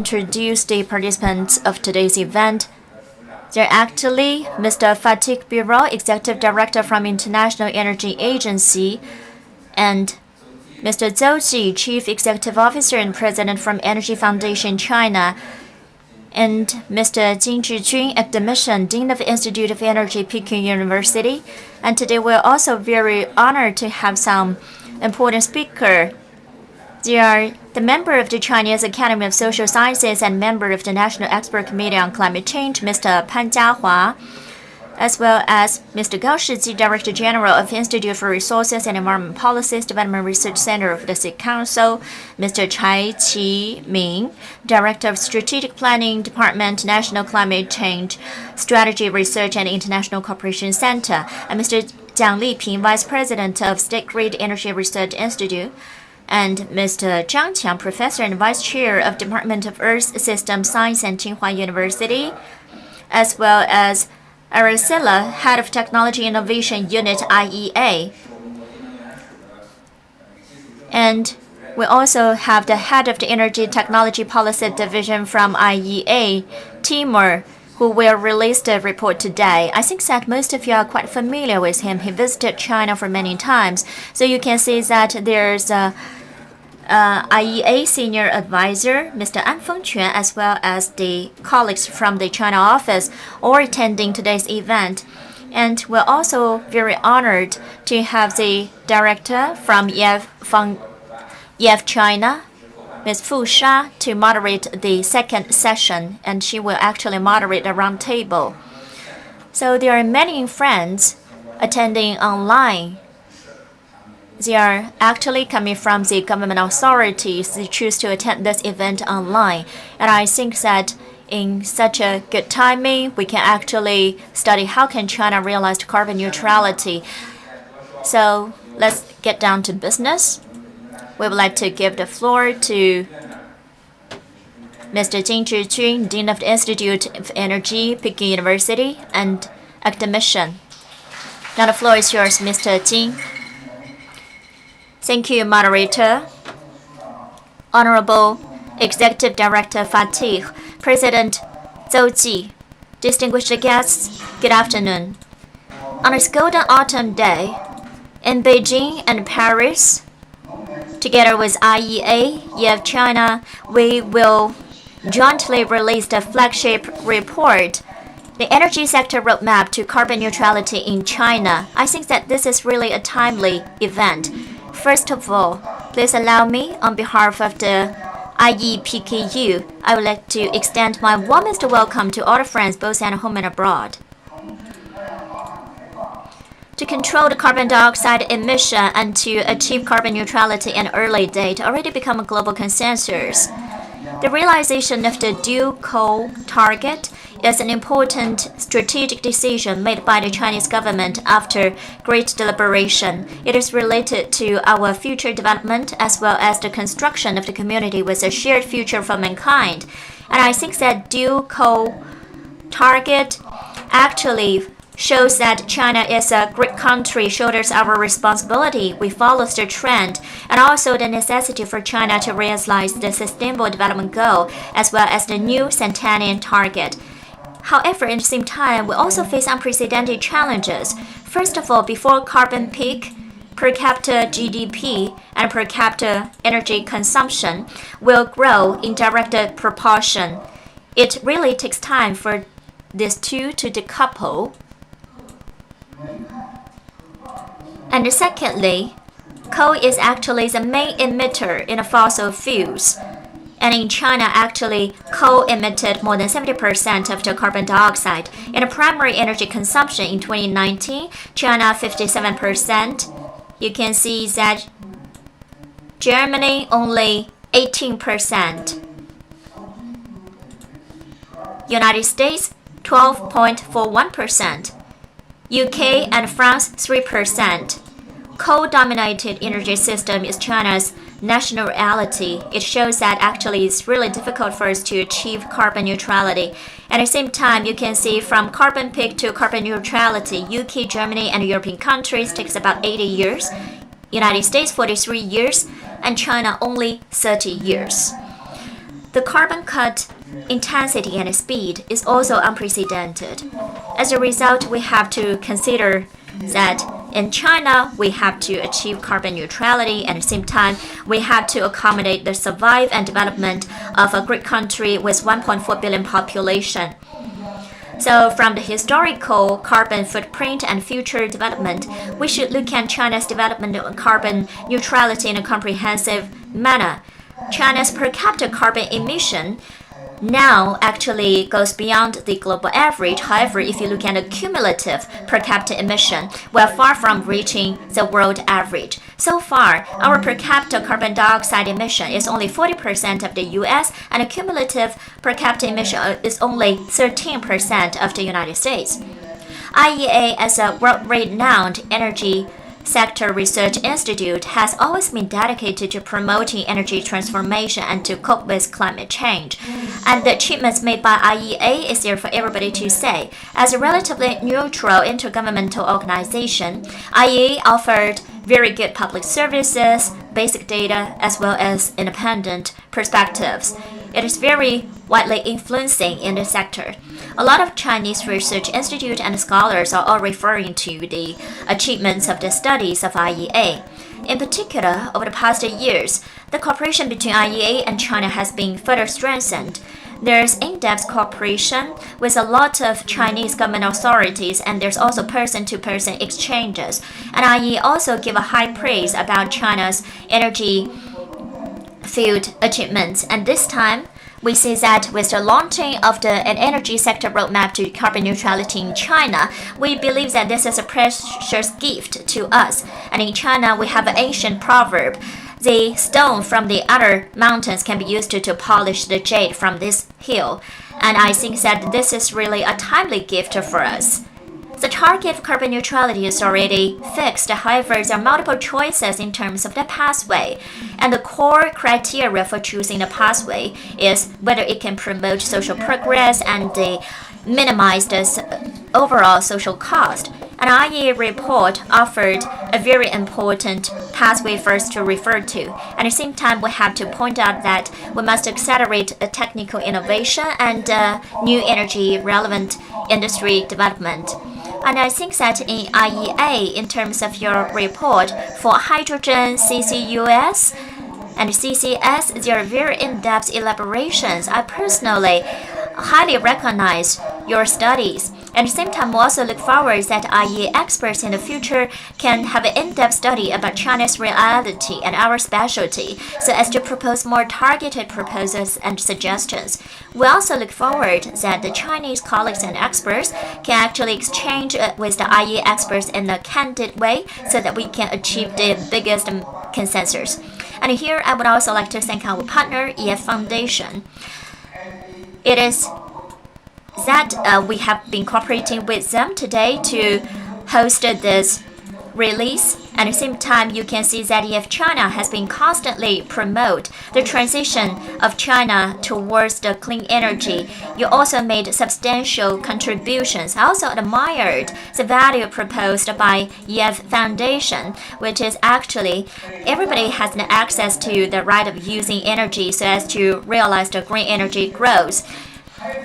Introduce the participants of today's event. They're actually Mr. Fatih Birol, Executive Director from International Energy Agency, and Mr. Zhou Ji, Chief Executive Officer and President from Energy Foundation China, and Mr. Jin Zhijun, Academician, Dean of the Institute of Energy, Peking University. And today we're also very honored to have some important speakers. They are the member of the Chinese Academy of Social Sciences and member of the National Expert Committee on Climate Change, Mr. Pan Jiahua, as well as Mr. Gao Shiji, Director General of Institute for Resources and Environment Policies Development Research Center of the State Council, Mr. Chai Qi-ming, Director of Strategic Planning Department, National Climate Change Strategy Research and International Cooperation Center, and Mr. Jiang Liping, Vice President of State Grid Energy Research Institute, and Mr. Zhang Qiang, Professor and Vice Chair of Department of Earth System Science at Tsinghua University, as well as Aracela, Head of Technology Innovation Unit IEA. And we also have the Head of the Energy Technology Policy Division from IEA, Timur, who will release the report today. I think that most of you are quite familiar with him. He visited China for many times. So you can see that there's a IEA Senior Advisor, Mr. An Fengquan, as well as the colleagues from the China office, all attending today's event. And we're also very honored to have the director from EF China, Ms. Fu Sha, to moderate the second session, and she will actually moderate the roundtable. So there are many friends attending online. They are actually coming from the government authorities. They choose to attend this event online. And I think that in such a good timing, we can actually study how can China realize carbon neutrality. So let's get down to business. We would like to give the floor to Mr. Jin Zhijun, Dean of the Institute of Energy, Peking University, and academician. Now the floor is yours, Mr. Jin. Thank you, moderator. Honorable Executive Director Fatih, President Zhou Ji, distinguished guests, good afternoon. On this golden autumn day, in Beijing and Paris, together with IEA, EF China, we will jointly release the flagship report, the Energy Sector Roadmap to Carbon Neutrality in China. I think that this is really a timely event. First of all, please allow me, on behalf of the IEPKU, I would like to extend my warmest welcome to all the friends both at home and abroad. To control the carbon dioxide emission and to achieve carbon neutrality at an early date already become a global consensus. The realization of the dual coal target is an important strategic decision made by the Chinese government after great deliberation. It is related to our future development as well as the construction of the community with a shared future for mankind. And I think that dual coal target actually shows that China is a great country, shoulders our responsibility. We follow the trend and also the necessity for China to realize the Sustainable Development Goal as well as the new centennial target. However, at the same time, we also face unprecedented challenges. First of all, before carbon peak, per capita GDP and per capita energy consumption will grow in direct proportion. It really takes time for these two to decouple. And secondly, coal is actually the main emitter in the fossil fuels. And in China, actually, coal emitted more than 70% of the carbon dioxide. In the primary energy consumption in 2019, China 57%. You can see that Germany only 18%. United States 12.41%. UK and France 3%. Coal-dominated energy system is China's national reality. It shows that actually it's really difficult for us to achieve carbon neutrality. At the same time, you can see from carbon peak to carbon neutrality, UK, Germany, and European countries takes about 80 years, United States 43 years, and China only 30 years. The carbon cut intensity and speed is also unprecedented. As a result, we have to consider that in China, we have to achieve carbon neutrality, and at the same time, we have to accommodate the survival and development of a great country with 1.4 billion population. So from the historical carbon footprint and future development, we should look at China's development of carbon neutrality in a comprehensive manner. China's per capita carbon emission now actually goes beyond the global average. However, if you look at the cumulative per capita emission, we are far from reaching the world average. So far, our per capita carbon dioxide emission is only 40% of the US, and the cumulative per capita emission is only 13% of the United States. IEA, as a world-renowned energy sector research institute, has always been dedicated to promoting energy transformation and to cope with climate change. And the achievements made by IEA is there for everybody to say. As a relatively neutral intergovernmental organization, IEA offered very good public services, basic data, as well as independent perspectives. It is very widely influencing in the sector. A lot of Chinese research institutes and scholars are all referring to the achievements of the studies of IEA. In particular, over the past years, the cooperation between IEA and China has been further strengthened. There's in-depth cooperation with a lot of Chinese government authorities, and there's also person-to-person exchanges. And IEA also give a high praise about China's energy field achievements. And this time, we see that with the launching of an energy sector roadmap to carbon neutrality in China, we believe that this is a precious gift to us. And in China, we have an ancient proverb: the stone from the other mountains can be used to polish the jade from this hill. And I think that this is really a timely gift for us. The target of carbon neutrality is already fixed. However, there are multiple choices in terms of the pathway. And the core criteria for choosing the pathway is whether it can promote social progress and minimize the overall social cost. An IEA report offered a very important pathway for us to refer to. At the same time, we have to point out that we must accelerate technical innovation and new energy relevant industry development. And I think that in IEA, in terms of your report for hydrogen, CCUS, and CCS, there are very in-depth elaborations. I personally highly recognize your studies. At the same time, we also look forward that IEA experts in the future can have an in-depth study about China's reality and our specialty, so as to propose more targeted proposals and suggestions. We also look forward that the Chinese colleagues and experts can actually exchange with the IEA experts in a candid way, so that we can achieve the biggest consensus. And here, I would also like to thank our partner, EF Foundation. It is that we have been cooperating with them today to host this release. At the same time, you can see that EF China has been constantly promote the transition of China towards the clean energy. You also made substantial contributions. I also admired the value proposed by EF Foundation, which is actually everybody has access to the right of using energy so as to realize the green energy growth.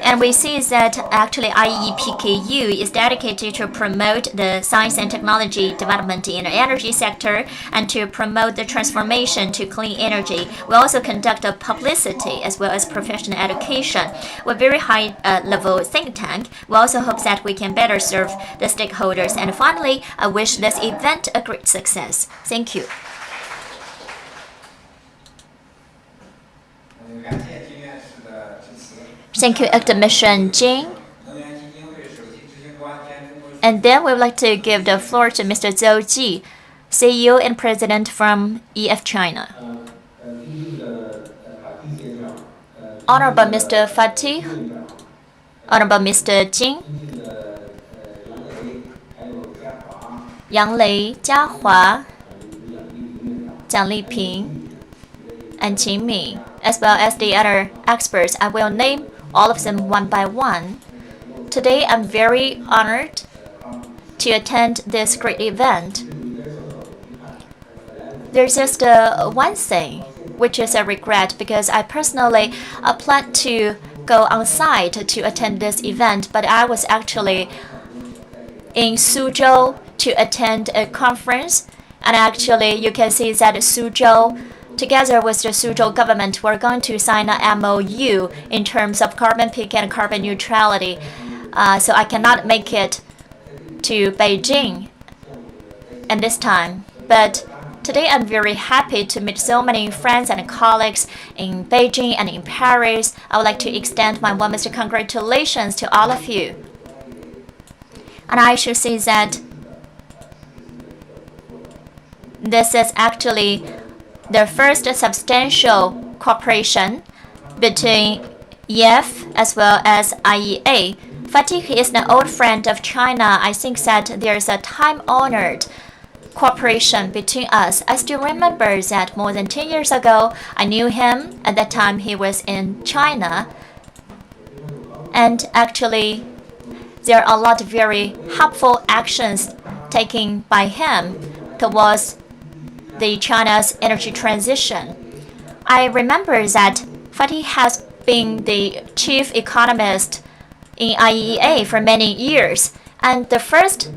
And we see that actually IEPKU is dedicated to promote the science and technology development in the energy sector and to promote the transformation to clean energy. We also conduct a publicity as well as professional education. We're a very high level think tank. We also hope that we can better serve the stakeholders. And finally, I wish this event a great success. Thank you. Thank you, Academician Jing. And then we would like to give the floor to Mr. Zhou Ji, CEO and President from EF China. Honorable Mr. Fatih, Honorable Mr. Jing, Yang Lei, Jia Hua, Jiang Liping, and Qin Ming, as well as the other experts. I will name all of them one by one. Today, I'm very honored to attend this great event. There's just one thing which is a regret because I personally planned to go on site to attend this event, but I was actually in Suzhou to attend a conference. And actually, you can see that Suzhou, together with the Suzhou government, we're going to sign an MOU in terms of carbon peak and carbon neutrality. So I cannot make it to Beijing at this time. But today I'm very happy to meet so many friends and colleagues in Beijing and in Paris. I would like to extend my warmest congratulations to all of you. And I should say that this is actually the first substantial cooperation between EF as well as IEA. Fatih is an old friend of China. I think that there's a time-honored cooperation between us. I still remember that more than 10 years ago, I knew him. At that time, he was in China. And actually, there are a lot of very helpful actions taken by him towards the China's energy transition. I remember that Fatih has been the chief economist in IEA for many years, and the first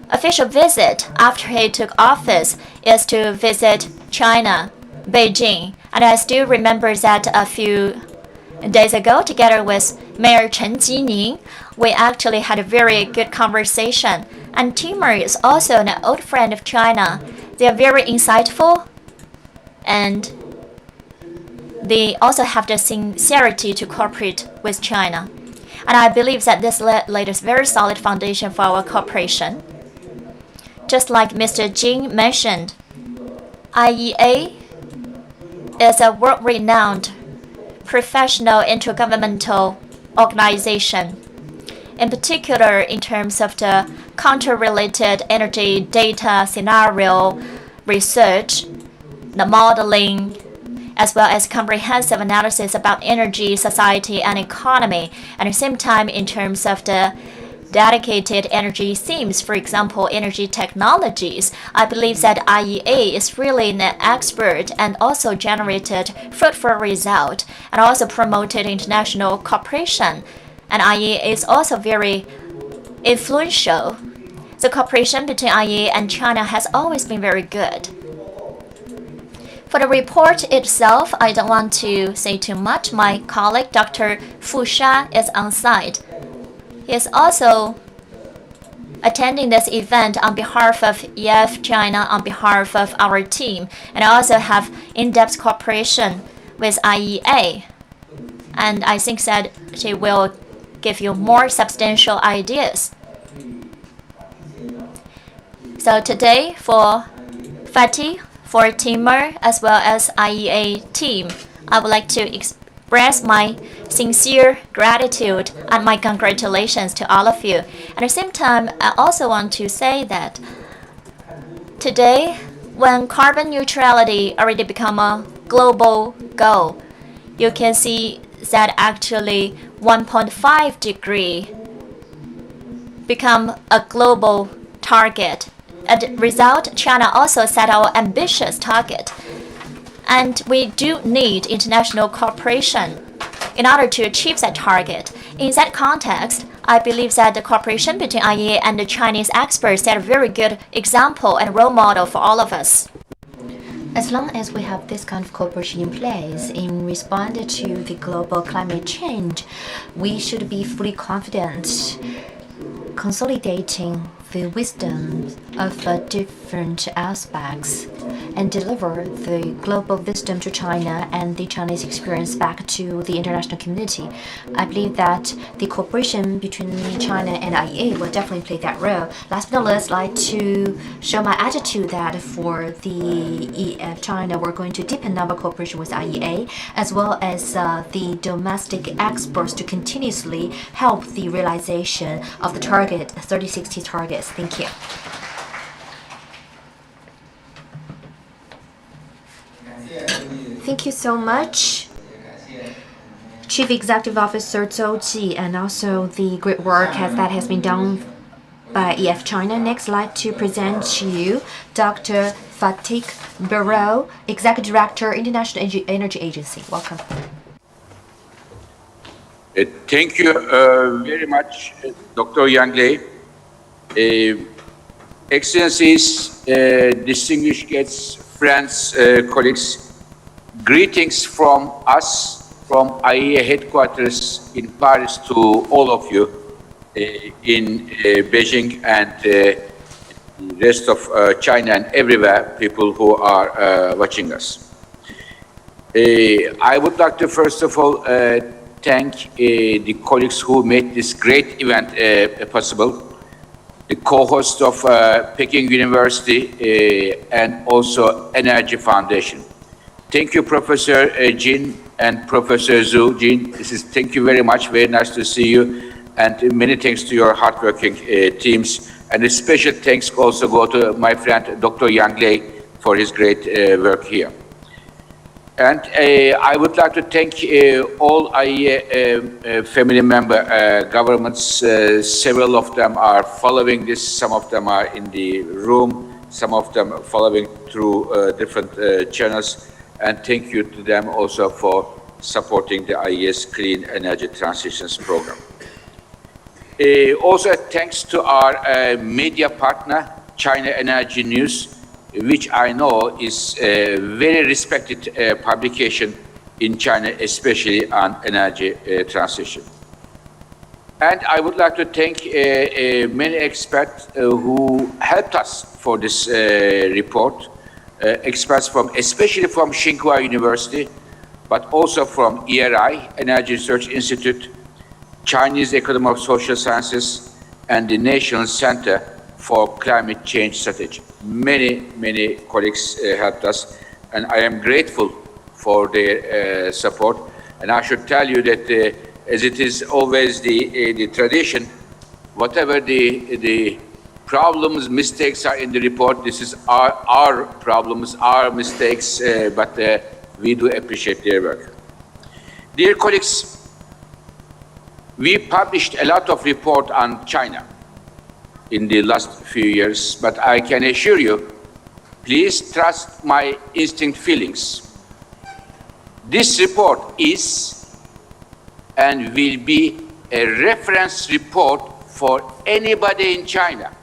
official visit after he took office is to visit China, Beijing. And I still remember that a few days ago, together with Mayor Chen Jining, we actually had a very good conversation. And Timur is also an old friend of China. They are very insightful, and they also have the sincerity to cooperate with China. And I believe that this laid a very solid foundation for our cooperation. Just like Mr. Jing mentioned, IEA is a world-renowned professional intergovernmental organization, in particular in terms of the counter-related energy data scenario research, the modeling, as well as comprehensive analysis about energy, society, and economy. At the same time, in terms of the dedicated energy themes, for example, energy technologies, I believe that IEA is really an expert and also generated fruitful result and also promoted international cooperation. And IEA is also very influential. The cooperation between IEA and China has always been very good. For the report itself, I don't want to say too much. My colleague, Dr. Fu Sha, is on site. He is also attending this event on behalf of EF China, on behalf of our team, and I also have in-depth cooperation with IEA. And I think that she will give you more substantial ideas. So today, for Fatih, for Timur, as well as IEA team, I would like to express my sincere gratitude and my congratulations to all of you. At the same time, I also want to say that today, when carbon neutrality already become a global goal, you can see that actually 1.5 degree become a global target. As a result, China also set our ambitious target. And we do need international cooperation in order to achieve that target. In that context, I believe that the cooperation between IEA and the Chinese experts set a very good example and role model for all of us. As long as we have this kind of cooperation in place in response to the global climate change, we should be fully confident consolidating the wisdom of different aspects and deliver the global wisdom to China and the Chinese experience back to the international community. I believe that the cooperation between China and IEA will definitely play that role. Last but not least, I'd like to show my attitude that for the EF China, we're going to deepen our cooperation with IEA as well as the domestic experts to continuously help the realization of the target, 3060 targets. Thank you. Thank you so much, Chief Executive Officer Zhou Ji, and also the great work that has been done by EF China. Next, I'd like to present to you Dr. Fatik Birol, Executive Director, International Energy Agency. Welcome. Thank you very much, Dr. Yang Lei. Excellencies, distinguished guests, friends, colleagues, greetings from us, from IEA headquarters in Paris to all of you in Beijing and the rest of China and everywhere, people who are watching us. I would like to first of all thank the colleagues who made this great event possible, the co-host of Peking University and also Energy Foundation. Thank you, Professor Jin and Professor Zhu. Jin, thank you very much. Very nice to see you. And many thanks to your hardworking teams. And a special thanks also go to my friend, Dr. Yang Lei, for his great work here. And I would like to thank all IEA family member governments. Several of them are following this. Some of them are in the room. Some of them following through different channels. And thank you to them also for supporting the IEA's Clean Energy Transitions Program. Also thanks to our media partner, China Energy News, which I know is a very respected publication in China, especially on energy transition. And I would like to thank many experts who helped us for this report, experts especially from Tsinghua University, but also from ERI, Energy Research Institute, Chinese Academy of Social Sciences, and the National Center for Climate Change Strategy. Many colleagues helped us, and I am grateful for their support. And I should tell you that, as it is always the tradition, whatever the problems, mistakes are in the report, this is our problems, our mistakes, but we do appreciate their work. Dear colleagues, we published a lot of reports on China in the last few years, but I can assure you, please trust my instinct feelings. This report is and will be a reference report for anybody in China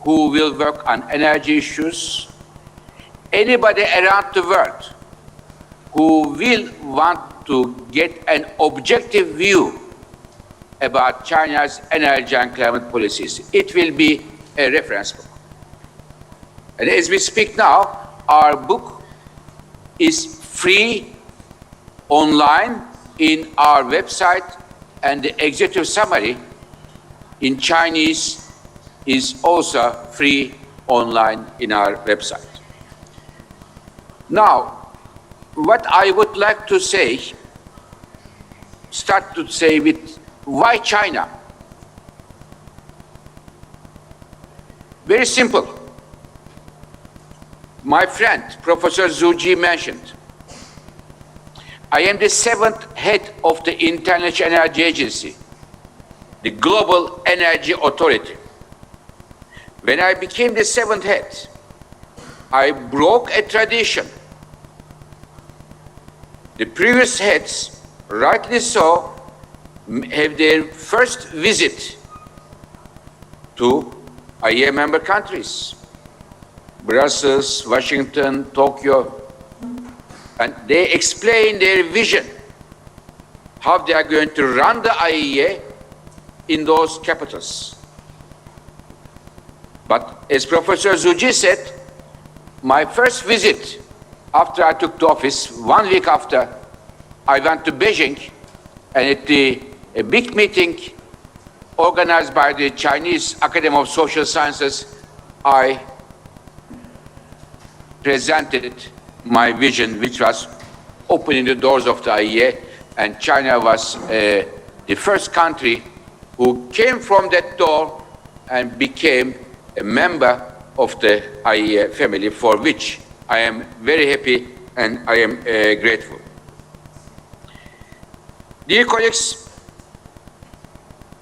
who will work on energy issues, anybody around the world who will want to get an objective view about China's energy and climate policies. It will be a reference book. And as we speak now, our book is free online in our website, and the executive summary in Chinese is also free online in our website. Now, what I would like to say, start to say with why China? Very simple. My friend, Professor Zhu Ji mentioned, I am the 7th head of the International Energy Agency, the Global Energy Authority. When I became the 7th head, I broke a tradition. The previous heads, rightly so, have their first visit to IEA member countries, Brussels, Washington, Tokyo, and they explain their vision, how they are going to run the IEA in those capitals. But as Professor Zhu Ji said, my first visit after I took the office, 1 week after, I went to Beijing, and at a big meeting organized by the Chinese Academy of Social Sciences, I presented my vision, which was opening the doors of the IEA, and China was the first country who came from that door and became a member of the IEA family, for which I am very happy and I am grateful. Dear colleagues,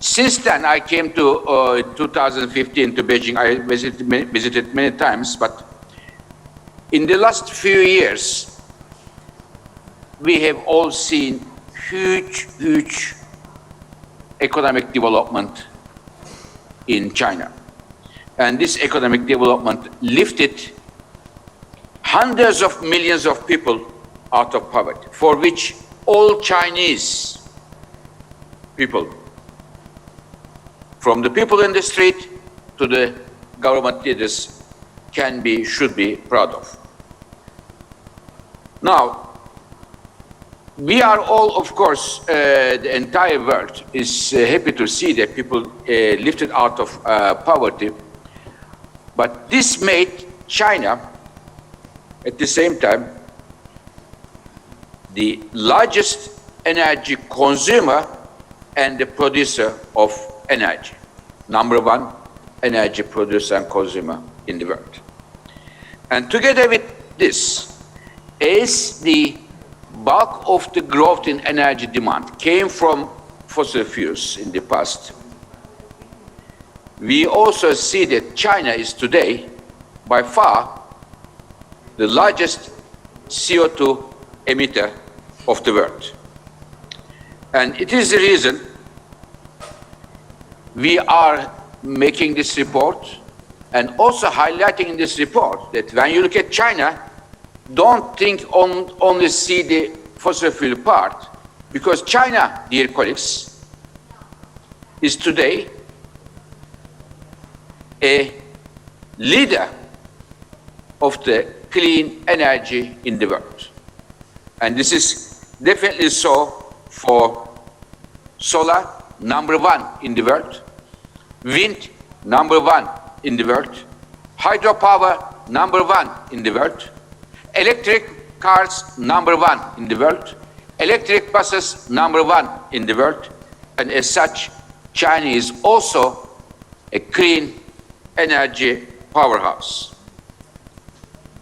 Since then, I came to 2015 to Beijing. I visited many times, but in the last few years, we have all seen huge economic development in China. And this economic development lifted hundreds of millions of people out of poverty, for which all Chinese people, from the people in the street to the government leaders, should be proud of. Now, we are all, of course, the entire world is happy to see that people lifted out of poverty, but this made China, at the same time, the largest energy consumer and the producer of energy. Number one energy producer and consumer in the world. And together with this, as the bulk of the growth in energy demand came from fossil fuels in the past, we also see that China is today, by far, the largest CO2 emitter of the world. And it is the reason we are making this report and also highlighting in this report that when you look at China, don't think only see the fossil fuel part, because China, dear colleagues, is today a leader of the clean energy in the world. And this is definitely so for solar, number one in the world, wind, number one in the world, hydropower, number one in the world, electric cars, number one in the world, electric buses, number one in the world, and as such, China is also a clean energy powerhouse.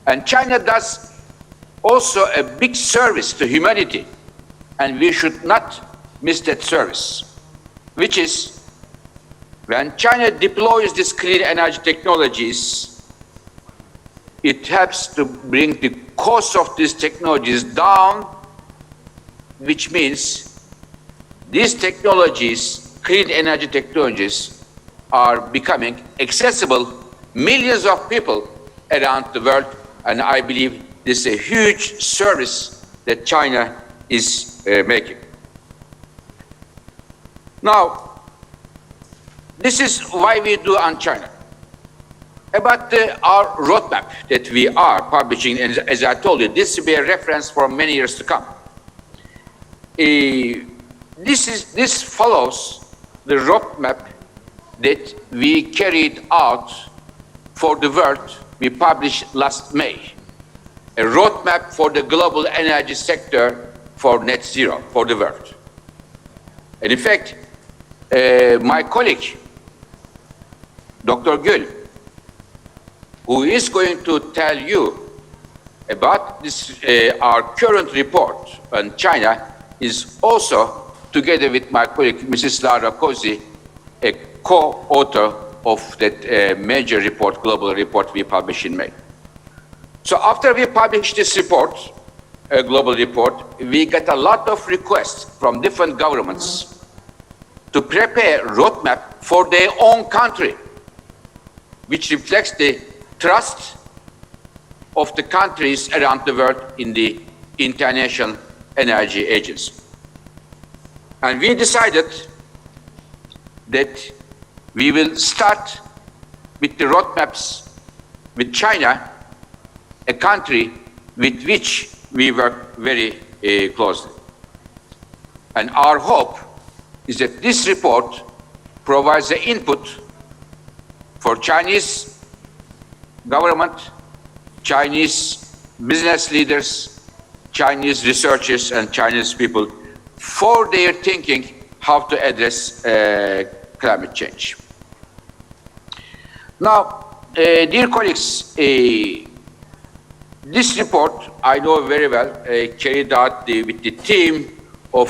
And China does also a big service to humanity, and we should not miss that service, which is when China deploys these clean energy technologies, it helps to bring the cost of these technologies down, which means these technologies, clean energy technologies, are becoming accessible millions of people around the world, and I believe this is a huge service that China is making. Now, this is why we do on China. About our roadmap that we are publishing, and as I told you, this will be a reference for many years to come. This follows the roadmap that we carried out for the world we published last May. A roadmap for the global energy sector for net zero for the world. And in fact, my colleague, Dr. Gül, who is going to tell you about this, our current report on China, is also, together with my colleague, Mrs. Lara Kozi, a co-author of that major report, global report we published in May. So after we published this report, a global report, we got a lot of requests from different governments to prepare a roadmap for their own country, which reflects the trust of the countries around the world in the International Energy Agency. And we decided that we will start with the roadmaps with China, a country with which we work very closely. And our hope is that this report provides the input for Chinese government, Chinese business leaders, Chinese researchers, and Chinese people for their thinking how to address climate change. Now, dear colleagues, this report I know very well, carried out with the team of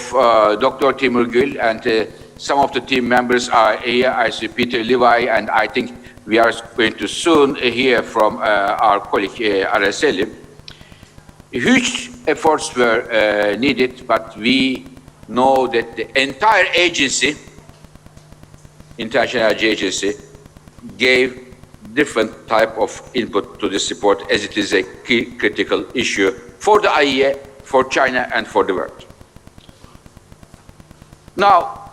Dr. Timur Gül and some of the team members are here. I see Peter Levi, and I think we are going to soon hear from our colleague Araceli. Huge efforts were needed, but we know that the entire agency, International Energy Agency, gave different type of input to this report, as it is a key critical issue for the IEA, for China, and for the world. Now,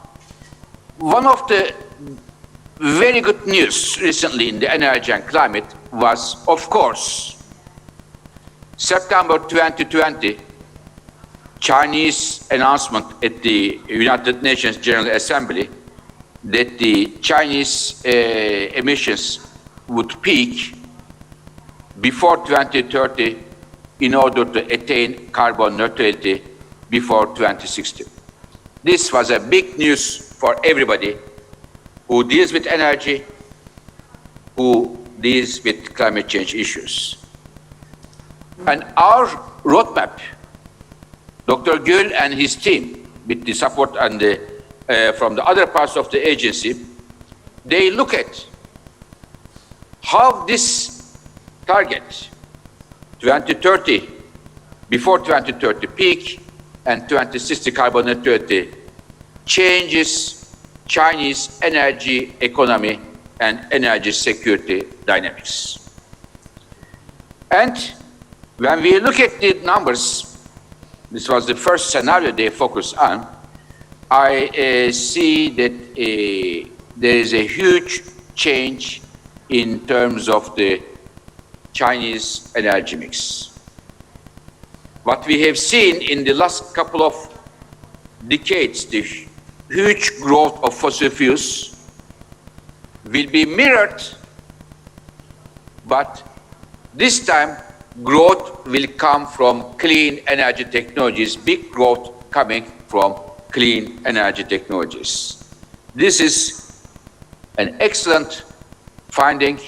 one of the very good news recently in the energy and climate was, of course, September 2020, Chinese announcement at the United Nations General Assembly that the Chinese emissions would peak before 2030 in order to attain carbon neutrality before 2060. This was a big news for everybody who deals with energy, who deals with climate change issues. And our roadmap, Dr. Gül and his team, with the support and from the other parts of the agency, they look at how this target, 2030, before 2030 peak and 2060 carbon neutrality, changes Chinese energy economy and energy security dynamics. And when we look at the numbers, this was the first scenario they focused on, I see that there is a huge change in terms of the Chinese energy mix. What we have seen in the last couple of decades, the huge growth of fossil fuels will be mirrored, but this time growth will come from clean energy technologies, big growth coming from clean energy technologies. This is an excellent finding,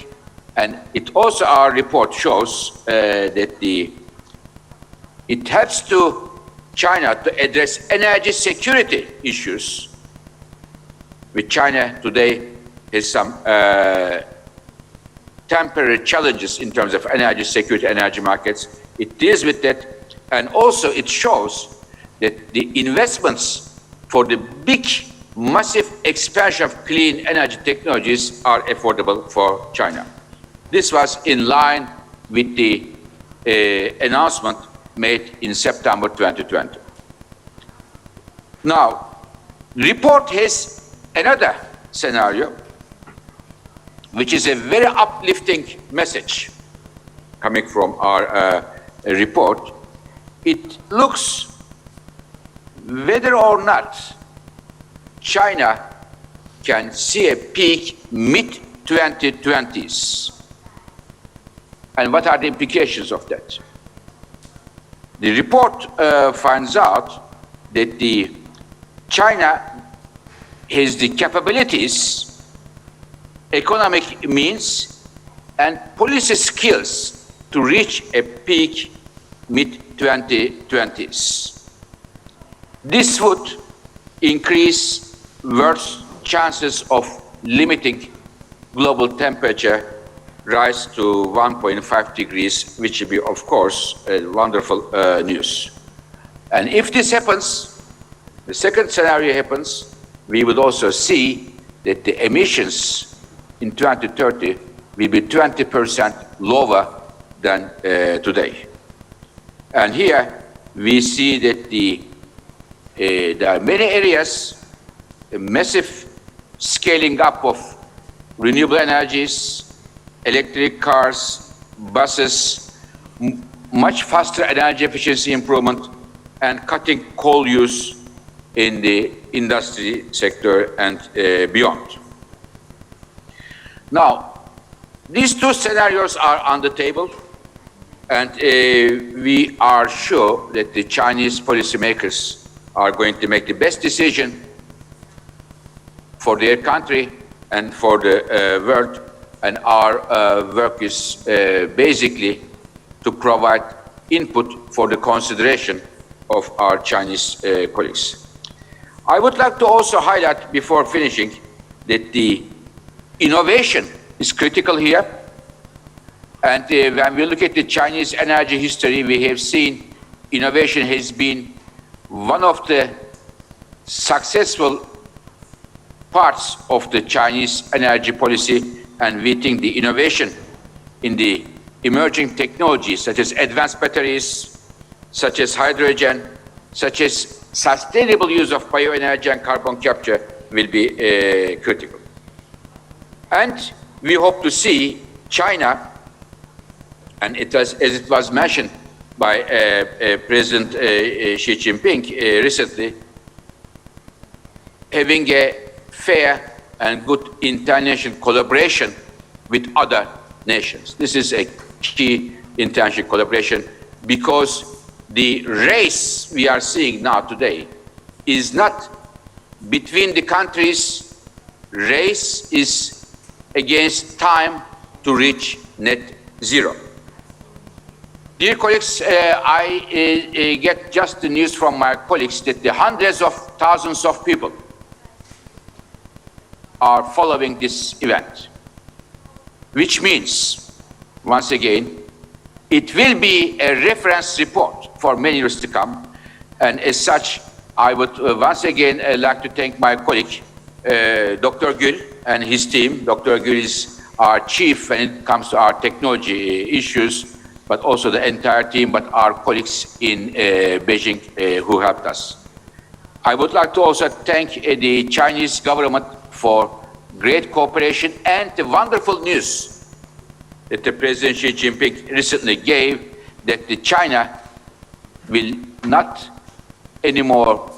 and it also, our report shows that it helps to China to address energy security issues, which China today has some temporary challenges in terms of energy security, energy markets. It deals with that, and also it shows that the investments for the big, massive expansion of clean energy technologies are affordable for China. This was in line with the announcement made in September 2020. Now, the report has another scenario, which is a very uplifting message coming from our report. It looks whether or not China can see a peak mid-2020s. And what are the implications of that? The report finds out that China has the capabilities, economic means, and policy skills to reach a peak mid-2020s. This would increase world's chances of limiting global temperature rise to 1.5 degrees, which will be, of course, wonderful news. And if this happens, the second scenario happens, we would also see that the emissions in 2030 will be 20% lower than today. And here we see that there are many areas, a massive scaling up of renewable energies, electric cars, buses, much faster energy efficiency improvement, and cutting coal use in the industry sector and beyond. Now, these two scenarios are on the table, and we are sure that the Chinese policymakers are going to make the best decision for their country and for the world, and our work is basically to provide input for the consideration of our Chinese colleagues. I would like to also highlight before finishing that the innovation is critical here. And when we look at the Chinese energy history, we have seen innovation has been one of the successful parts of the Chinese energy policy, and we think the innovation in the emerging technologies such as advanced batteries, such as hydrogen, such as sustainable use of bioenergy and carbon capture will be critical. And we hope to see China, and as it was mentioned by President Xi Jinping recently, having a fair and good international collaboration with other nations. This is a key international collaboration, because the race we are seeing now today is not between the countries. Race is against time to reach net zero. Dear colleagues, I get just the news from my colleagues that the hundreds of thousands of people are following this event, which means, once again, it will be a reference report for many years to come. And as such, I would once again like to thank my colleague, Dr. Gül, and his team. Dr. Gül is our chief when it comes to our technology issues, but also the entire team, but our colleagues in Beijing who helped us. I would like to also thank the Chinese government for great cooperation and the wonderful news that the President Xi Jinping recently gave, that the China will not anymore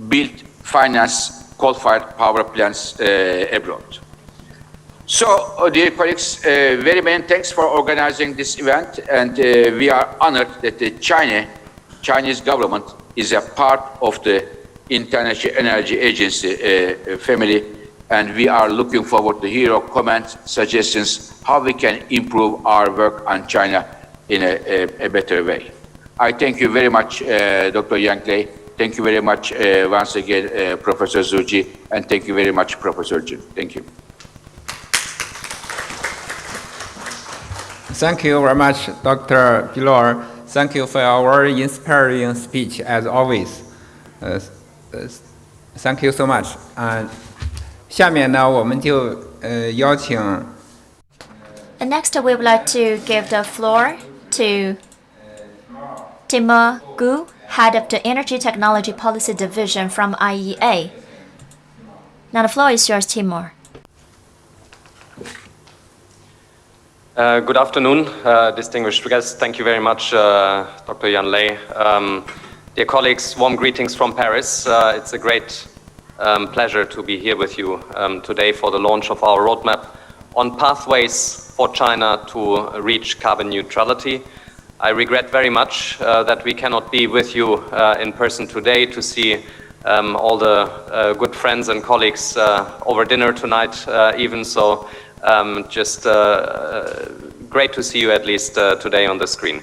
build, finance coal-fired power plants abroad. So, dear colleagues, very many thanks for organizing this event, and we are honored that the Chinese government is a part of the International Energy Agency family, and we are looking forward to hear your comments, suggestions, how we can improve our work on China in a better way. I thank you very much, Dr. Yang Lei. Thank you very much once again, Professor Zhu Ji, and thank you very much, Professor Jun. Thank you. Thank you very much, Dr. Bilor. Thank you for your inspiring speech, as always. Thank you so much. 下面呢，我们就邀请。And next, we would like to give the floor to Timur Gu, head of the Energy Technology Policy Division from IEA. Now the floor is yours, Timur. Good afternoon, distinguished guests. Thank you very much, Dr. Yan Lei. Dear colleagues, warm greetings from Paris. It's a great pleasure to be here with you today for the launch of our roadmap on pathways for China to reach carbon neutrality. I regret very much that we cannot be with you in person today to see all the good friends and colleagues over dinner tonight even so. Just great to see you at least today on the screen.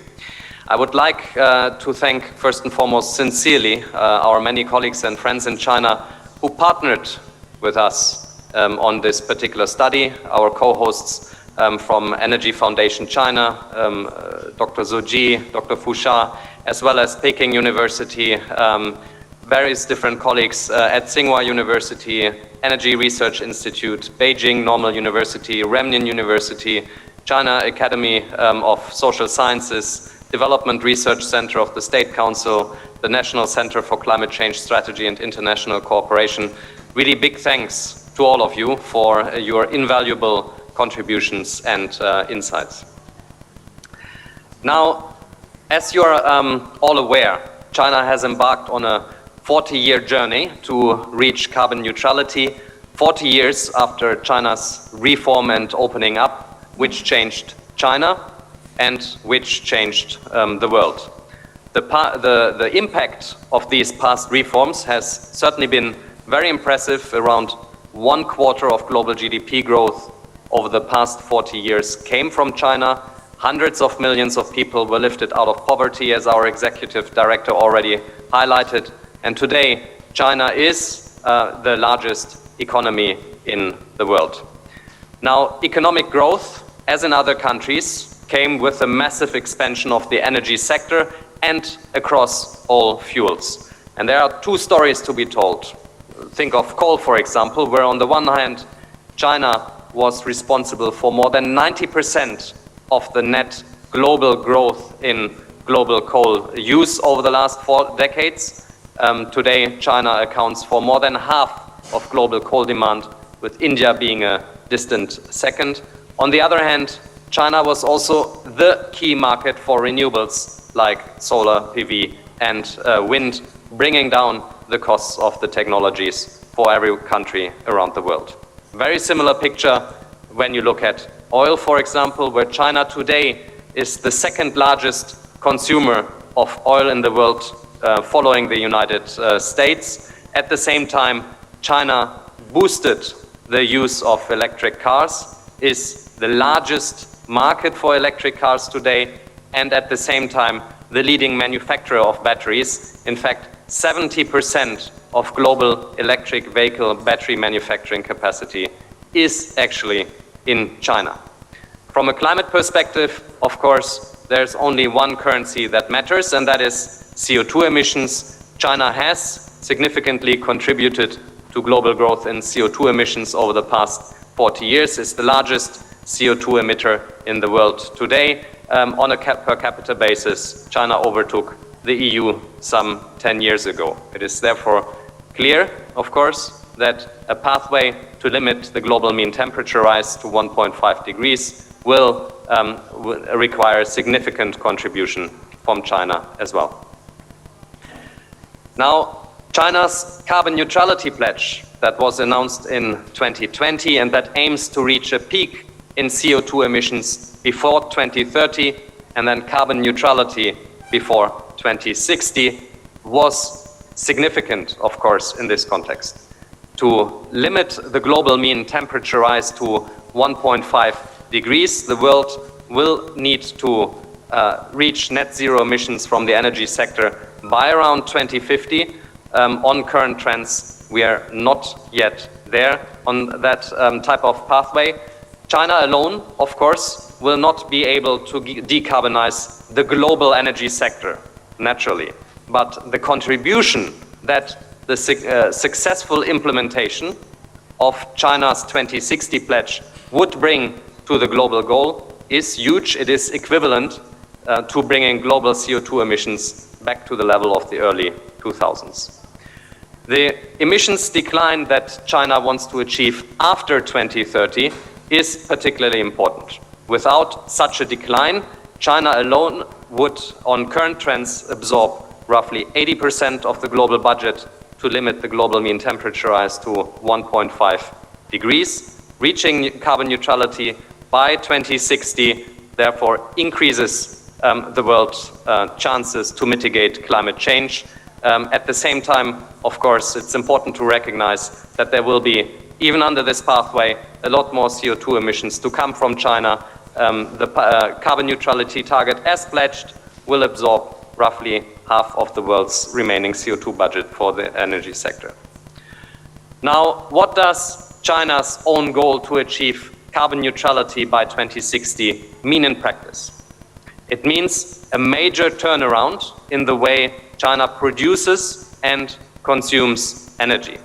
I would like to thank first and foremost sincerely our many colleagues and friends in China who partnered with us on this particular study, our co-hosts from Energy Foundation China, Dr. Zhu Ji, Dr. Fu Sha, as well as Peking University, various different colleagues at Tsinghua University, Energy Research Institute, Beijing Normal University, Renmin University, China Academy of Social Sciences, Development Research Center of the State Council, the National Center for Climate Change Strategy and International Cooperation. Really big thanks to all of you for your invaluable contributions and insights. Now, as you are all aware, China has embarked on a 40-year journey to reach carbon neutrality, 40 years after China's reform and opening up, which changed China and which changed the world. The impact of these past reforms has certainly been very impressive. Around 1/4 of global GDP growth over the past 40 years came from China. Hundreds of millions of people were lifted out of poverty, as our executive director already highlighted. And today, China is the largest economy in the world. Now, economic growth, as in other countries, came with a massive expansion of the energy sector and across all fuels. And there are two stories to be told. Think of coal, for example, where on the one hand, China was responsible for more than 90% of the net global growth in global coal use over the last 4 decades. Today, China accounts for more than half of global coal demand, with India being a distant second. On the other hand, China was also the key market for renewables like solar, PV, and wind, bringing down the costs of the technologies for every country around the world. Very similar picture when you look at oil, for example, where China today is the second largest consumer of oil in the world, following the United States. At the same time, China boosted the use of electric cars, is the largest market for electric cars today, and at the same time, the leading manufacturer of batteries. In fact, 70% of global electric vehicle battery manufacturing capacity is actually in China. From a climate perspective, of course, there's only one currency that matters, and that is CO2 emissions. China has significantly contributed to global growth in CO2 emissions over the past 40 years. It's the largest CO2 emitter in the world today. On a per capita basis, China overtook the EU some 10 years ago. It is therefore clear, of course, that a pathway to limit the global mean temperature rise to 1.5 degrees will require significant contribution from China as well. Now, China's carbon neutrality pledge that was announced in 2020 and that aims to reach a peak in CO2 emissions before 2030 and then carbon neutrality before 2060 was significant, of course, in this context. To limit the global mean temperature rise to 1.5 degrees, the world will need to reach net zero emissions from the energy sector by around 2050. On current trends, we are not yet there on that type of pathway. China alone, of course, will not be able to decarbonize the global energy sector, naturally. But the contribution that the successful implementation of China's 2060 pledge would bring to the global goal is huge. It is equivalent to bringing global CO2 emissions back to the level of the early 2000s. The emissions decline that China wants to achieve after 2030 is particularly important. Without such a decline, China alone would, on current trends, absorb roughly 80% of the global budget to limit the global mean temperature rise to 1.5 degrees. Reaching carbon neutrality by 2060, therefore, increases the world's chances to mitigate climate change. At the same time, of course, it's important to recognize that there will be, even under this pathway, a lot more CO2 emissions to come from China. The carbon neutrality target, as pledged, will absorb roughly half of the world's remaining CO2 budget for the energy sector. Now, what does China's own goal to achieve carbon neutrality by 2060 mean in practice? It means a major turnaround in the way China produces and consumes energy.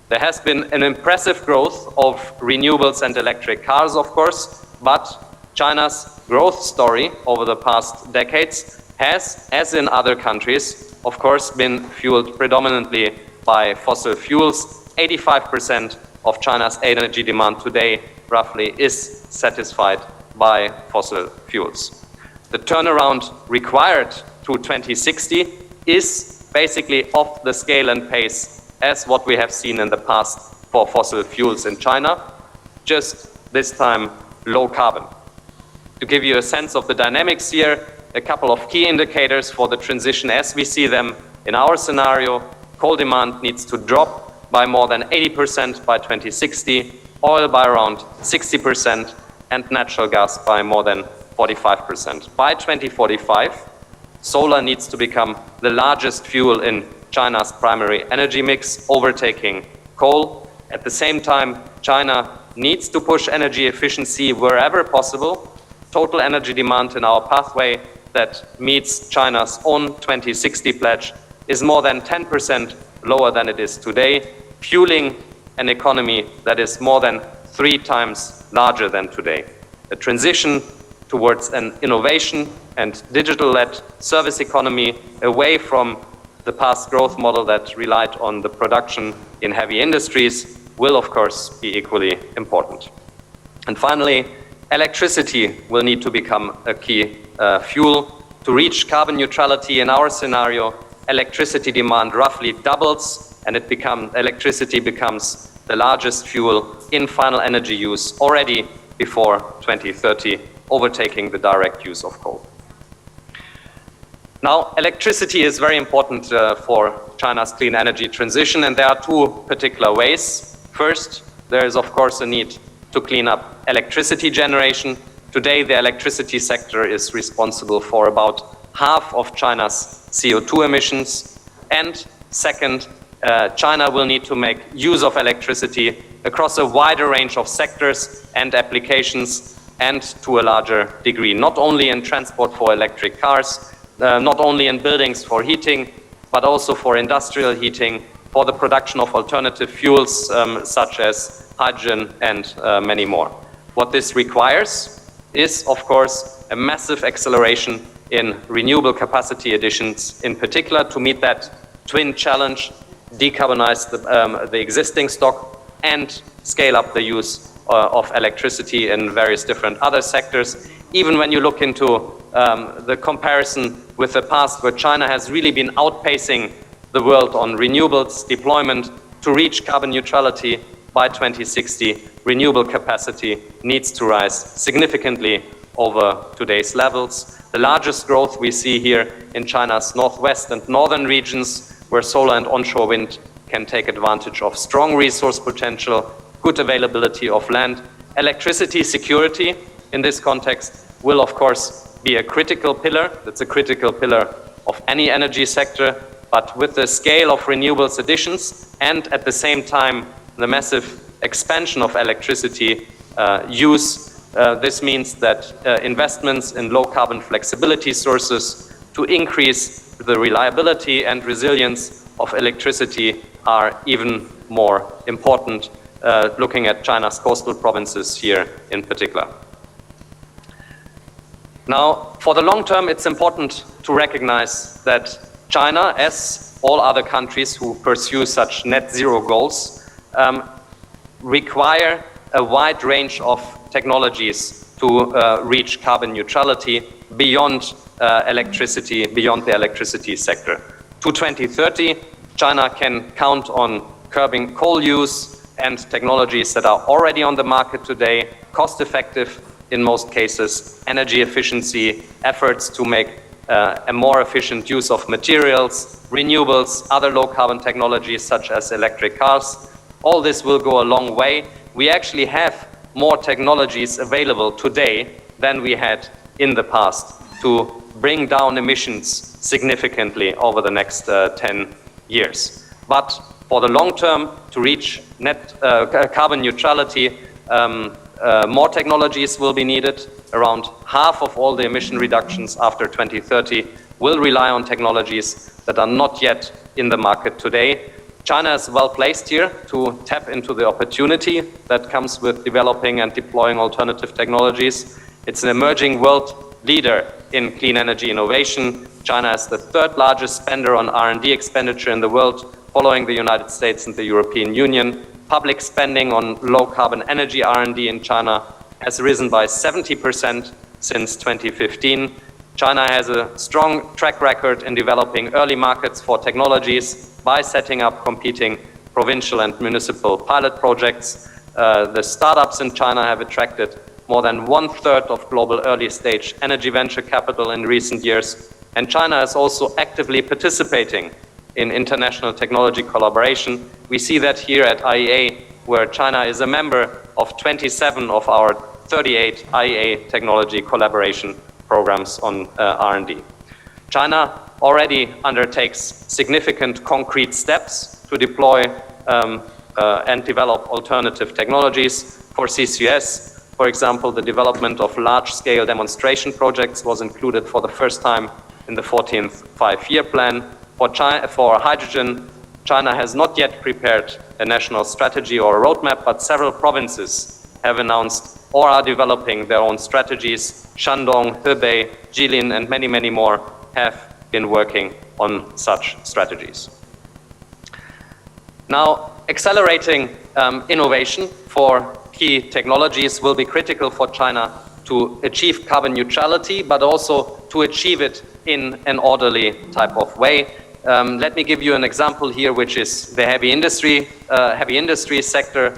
There has been an impressive growth of renewables and electric cars, of course, but China's growth story over the past decades has, as in other countries, of course, been fueled predominantly by fossil fuels. 85% of China's energy demand today, roughly, is satisfied by fossil fuels. The turnaround required to 2060 is basically off the scale and pace as what we have seen in the past for fossil fuels in China, just this time low carbon. To give you a sense of the dynamics here, a couple of key indicators for the transition as we see them in our scenario: coal demand needs to drop by more than 80% by 2060, oil by around 60%, and natural gas by more than 45%. By 2045, solar needs to become the largest fuel in China's primary energy mix, overtaking coal. At the same time, China needs to push energy efficiency wherever possible. Total energy demand in our pathway that meets China's own 2060 pledge is more than 10% lower than it is today, fueling an economy that is more than 3 times larger than today. A transition towards an innovation and digital-led service economy away from the past growth model that relied on the production in heavy industries will, of course, be equally important. And finally, electricity will need to become a key fuel. To reach carbon neutrality in our scenario, electricity demand roughly doubles, and electricity becomes the largest fuel in final energy use already before 2030, overtaking the direct use of coal. Now, electricity is very important for China's clean energy transition, and there are 2 particular ways. First, there is of course a need to clean up electricity generation. Today, the electricity sector is responsible for about half of China's CO2 emissions. And second, China will need to make use of electricity across a wider range of sectors and applications, and to a larger degree, not only in transport for electric cars, not only in buildings for heating, but also for industrial heating, for the production of alternative fuels such as hydrogen and many more. What this requires is, of course, a massive acceleration in renewable capacity additions, in particular to meet that twin challenge, decarbonize the existing stock and scale up the use of electricity in various different other sectors. Even when you look into the comparison with the past, where China has really been outpacing the world on renewables deployment to reach carbon neutrality by 2060, renewable capacity needs to rise significantly over today's levels. The largest growth we see here in China's northwest and northern regions, where solar and onshore wind can take advantage of strong resource potential, good availability of land. Electricity security in this context will, of course, be a critical pillar. That's a critical pillar of any energy sector, but with the scale of renewables additions and at the same time the massive expansion of electricity use, this means that investments in low carbon flexibility sources to increase the reliability and resilience of electricity are even more important, looking at China's coastal provinces here in particular. Now, for the long term, it's important to recognize that China, as all other countries who pursue such net zero goals, require a wide range of technologies to reach carbon neutrality beyond electricity, beyond the electricity sector. To 2030, China can count on curbing coal use and technologies that are already on the market today, cost effective in most cases, energy efficiency, efforts to make a more efficient use of materials, renewables, other low carbon technologies such as electric cars. All this will go a long way. We actually have more technologies available today than we had in the past to bring down emissions significantly over the next 10 years. But for the long term, to reach net carbon neutrality, more technologies will be needed. Around half of all the emission reductions after 2030 will rely on technologies that are not yet in the market today. China is well placed here to tap into the opportunity that comes with developing and deploying alternative technologies. It's an emerging world leader in clean energy innovation. China is the 3rd largest spender on R&D expenditure in the world, following the United States and the European Union. Public spending on low carbon energy R&D in China has risen by 70% since 2015. China has a strong track record in developing early markets for technologies by setting up competing provincial and municipal pilot projects. The startups in China have attracted more than 1/3 of global early stage energy venture capital in recent years. And China is also actively participating in international technology collaboration. We see that here at IEA, where China is a member of 27 of our 38 IEA technology collaboration programs on R&D. China already undertakes significant concrete steps to deploy and develop alternative technologies for CCS. For example, the development of large-scale demonstration projects was included for the first time in the 14th five-year plan. For hydrogen, China has not yet prepared a national strategy or a roadmap, but several provinces have announced or are developing their own strategies. Shandong, Hebei, Jilin, and many, many more have been working on such strategies. Now, accelerating innovation for key technologies will be critical for China to achieve carbon neutrality, but also to achieve it in an orderly type of way. Let me give you an example here, which is the heavy industry sector,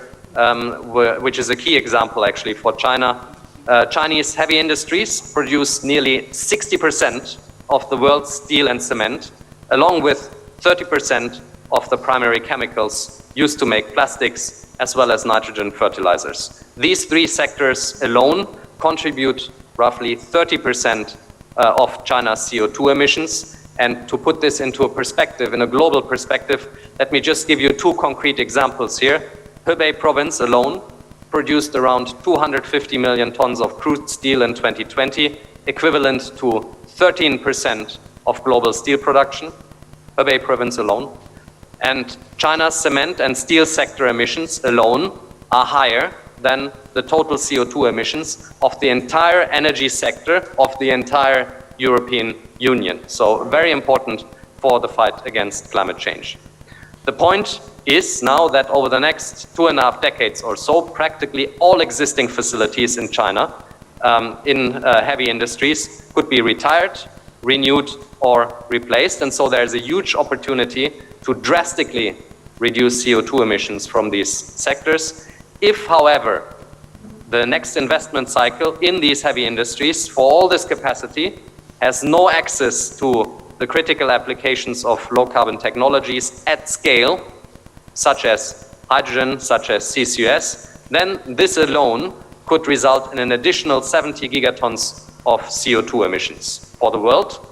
which is a key example actually for China. Chinese heavy industries produce nearly 60% of the world's steel and cement, along with 30% of the primary chemicals used to make plastics, as well as nitrogen fertilizers. These three sectors alone contribute roughly 30% of China's CO2 emissions. And to put this into a perspective, in a global perspective, let me just give you two concrete examples here. Hebei province alone produced around 250 million tons of crude steel in 2020, equivalent to 13% of global steel production. Hebei province alone. And China's cement and steel sector emissions alone are higher than the total CO2 emissions of the entire energy sector of the entire European Union. So very important for the fight against climate change. The point is now that over the next 2.5 decades or so, practically all existing facilities in China in heavy industries could be retired, renewed, or replaced. And so there's a huge opportunity to drastically reduce CO2 emissions from these sectors. If, however, the next investment cycle in these heavy industries for all this capacity has no access to the critical applications of low carbon technologies at scale, such as hydrogen, such as CCS, then this alone could result in an additional 70 gigatons of CO2 emissions for the world.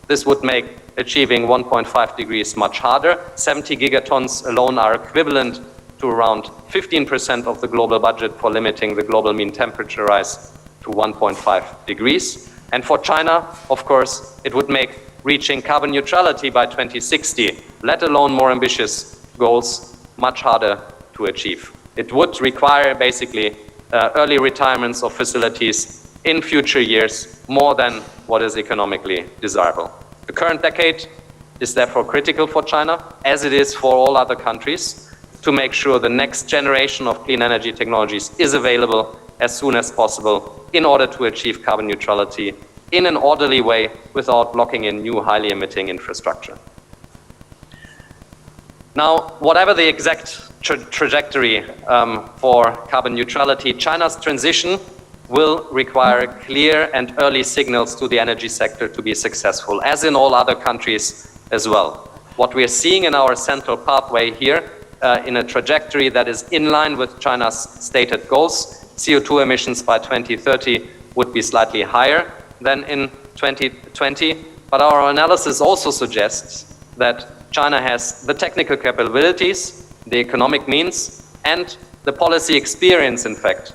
This would make achieving 1.5 degrees much harder. 70 gigatons alone are equivalent to around 15% of the global budget for limiting the global mean temperature rise to 1.5 degrees. And for China, of course, it would make reaching carbon neutrality by 2060, let alone more ambitious goals, much harder to achieve. It would require basically early retirements of facilities in future years, more than what is economically desirable. The current decade is therefore critical for China, as it is for all other countries, to make sure the next generation of clean energy technologies is available as soon as possible in order to achieve carbon neutrality in an orderly way without blocking in new highly emitting infrastructure. Now, whatever the exact trajectory for carbon neutrality, China's transition will require clear and early signals to the energy sector to be successful, as in all other countries as well. What we are seeing in our central pathway here, in a trajectory that is in line with China's stated goals, CO2 emissions by 2030 would be slightly higher than in 2020, but our analysis also suggests that China has the technical capabilities, the economic means, and the policy experience, in fact,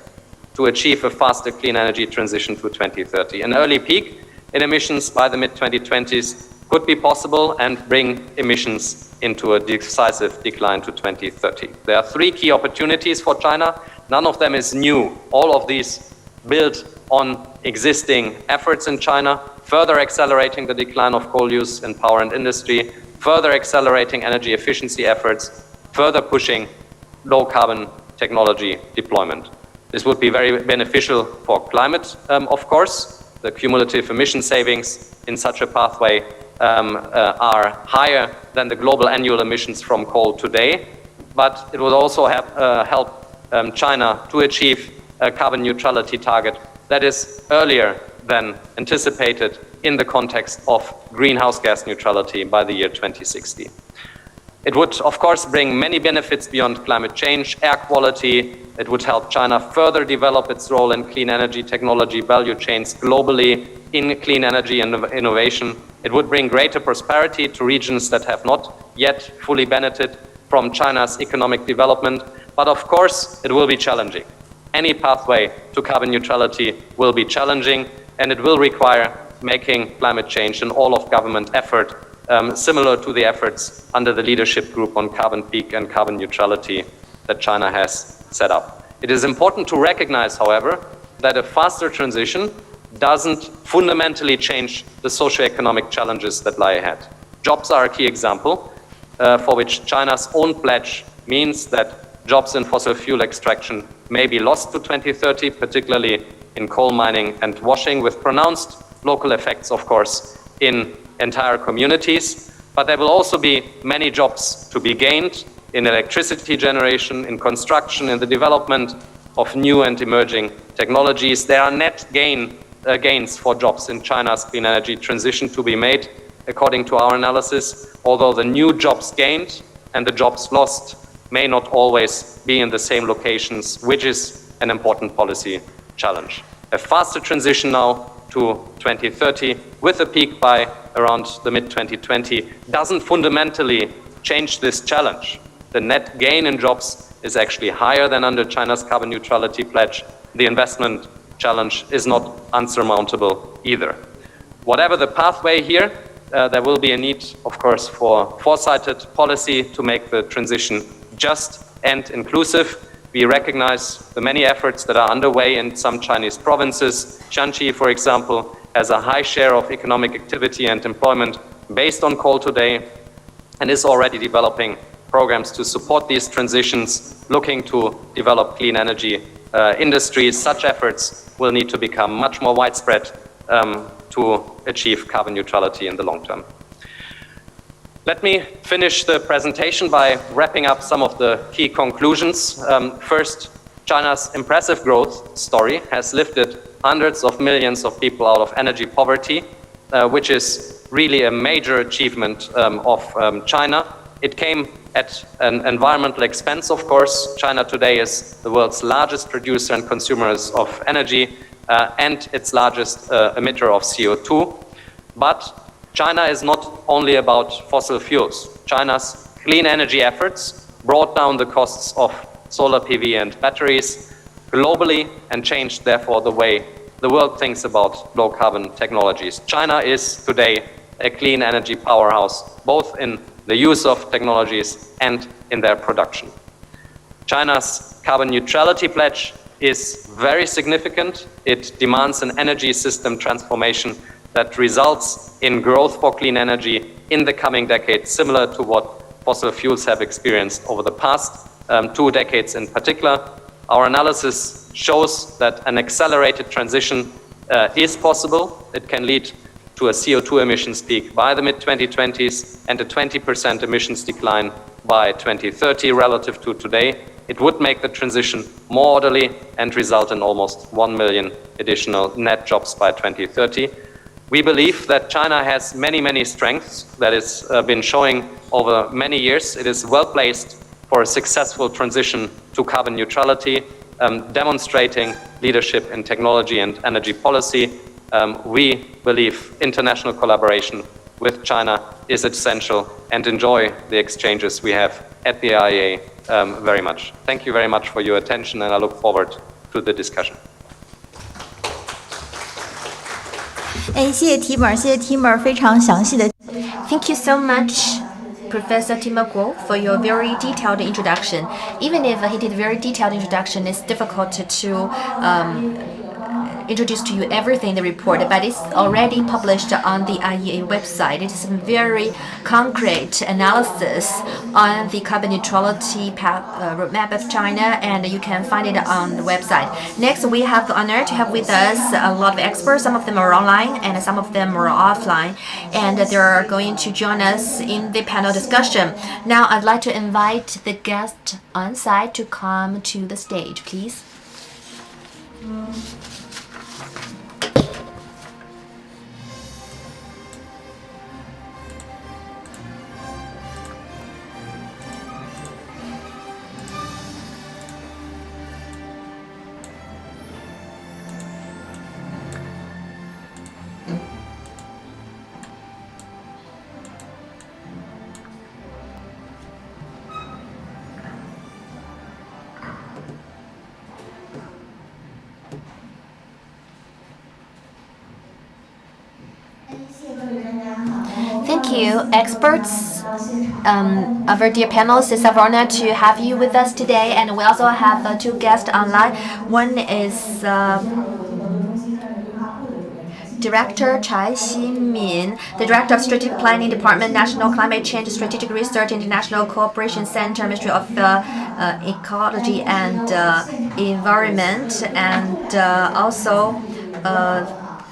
to achieve a faster clean energy transition to 2030. An early peak in emissions by the mid-2020s could be possible and bring emissions into a decisive decline to 2030. There are three key opportunities for China. None of them is new. All of these build on existing efforts in China, further accelerating the decline of coal use in power and industry, further accelerating energy efficiency efforts, further pushing low carbon technology deployment. This would be very beneficial for climate, of course. The cumulative emission savings in such a pathway are higher than the global annual emissions from coal today, but it would also help China to achieve a carbon neutrality target that is earlier than anticipated in the context of greenhouse gas neutrality by the year 2060. It would, of course, bring many benefits beyond climate change, air quality. It would help China further develop its role in clean energy technology value chains globally in clean energy and innovation. It would bring greater prosperity to regions that have not yet fully benefited from China's economic development. But of course, it will be challenging. Any pathway to carbon neutrality will be challenging, and it will require making climate change an all-of-government effort, similar to the efforts under the leadership group on carbon peak and carbon neutrality that China has set up. It is important to recognize, however, that a faster transition doesn't fundamentally change the socio-economic challenges that lie ahead. Jobs are a key example, for which China's own pledge means that jobs in fossil fuel extraction may be lost to 2030, particularly in coal mining and washing, with pronounced local effects, of course, in entire communities. But there will also be many jobs to be gained in electricity generation, in construction, in the development of new and emerging technologies. There are net gains for jobs in China's clean energy transition to be made, according to our analysis, although the new jobs gained and the jobs lost may not always be in the same locations, which is an important policy challenge. A faster transition now to 2030 with a peak by around the mid-2020 doesn't fundamentally change this challenge. The net gain in jobs is actually higher than under China's carbon neutrality pledge. The investment challenge is not unsurmountable either. Whatever the pathway here, there will be a need, of course, for foresighted policy to make the transition just and inclusive. We recognize the many efforts that are underway in some Chinese provinces. Shanxi, for example, has a high share of economic activity and employment based on coal today and is already developing programs to support these transitions, looking to develop clean energy industries. Such efforts will need to become much more widespread to achieve carbon neutrality in the long term. Let me finish the presentation by wrapping up some of the key conclusions. First, China's impressive growth story has lifted hundreds of millions of people out of energy poverty, which is really a major achievement of China. It came at an environmental expense, of course. China today is the world's largest producer and consumer of energy and its largest emitter of CO2. But China is not only about fossil fuels. China's clean energy efforts brought down the costs of solar PV and batteries globally and changed, therefore, the way the world thinks about low carbon technologies. China is today a clean energy powerhouse, both in the use of technologies and in their production. China's carbon neutrality pledge is very significant. It demands an energy system transformation that results in growth for clean energy in the coming decades, similar to what fossil fuels have experienced over the past 2 decades in particular. Our analysis shows that an accelerated transition is possible. It can lead to a CO2 emissions peak by the mid-2020s and a 20% emissions decline by 2030 relative to today. It would make the transition more orderly and result in almost 1 million additional net jobs by 2030. We believe that China has many strengths that has been showing over many years. It is well placed for a successful transition to carbon neutrality, demonstrating leadership in technology and energy policy. We believe international collaboration with China is essential and enjoy the exchanges we have at the IEA very much. Thank you very much for your attention, and I look forward to the discussion. 谢谢 Timur， 谢谢 Timur 非常详细的。Thank you so much, Professor Timur Guo, for your very detailed introduction. Even if he did a very detailed introduction, it's difficult to introduce to you everything in the report, but it's already published on the IEA website. It is a very concrete analysis on the carbon neutrality roadmap of China, and you can find it on the website. Next, we have the honor to have with us a lot of experts. Some of them are online and some of them are offline, and they're going to join us in the panel discussion. Now, I'd like to invite the guest on site to come to the stage, please. Thank you, experts. Our dear panelists, it's an honor to have you with us today, and we also have two guests online. One is Director Chai Xinmin, the Director of Strategic Planning Department, National Climate Change Strategic Research International Cooperation Center, Ministry of Ecology and Environment, and also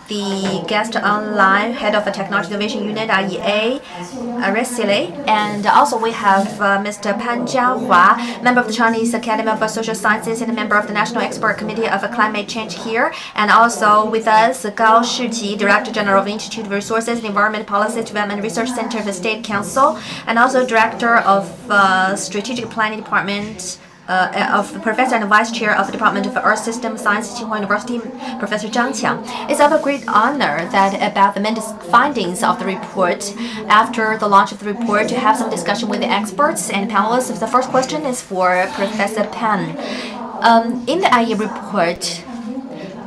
the guest online, Head of the Technology Innovation Unit, IEA, Resile. And also we have Mr. Pan Jiahua, member of the Chinese Academy of Social Sciences and a member of the National Expert Committee of Climate Change here. And also with us, Gao Shiji, Director General of the Institute of Resources and Environment Policy Development Research Center of the State Council, and also Director of Strategic Planning Department of the Professor and Vice Chair of the Department of Earth System Science, Tsinghua University, Professor Zhang Qiang. It's of a great honor that about the main findings of the report, after the launch of the report, to have some discussion with the experts and panelists. The first question is for Professor Pan. In the IE report,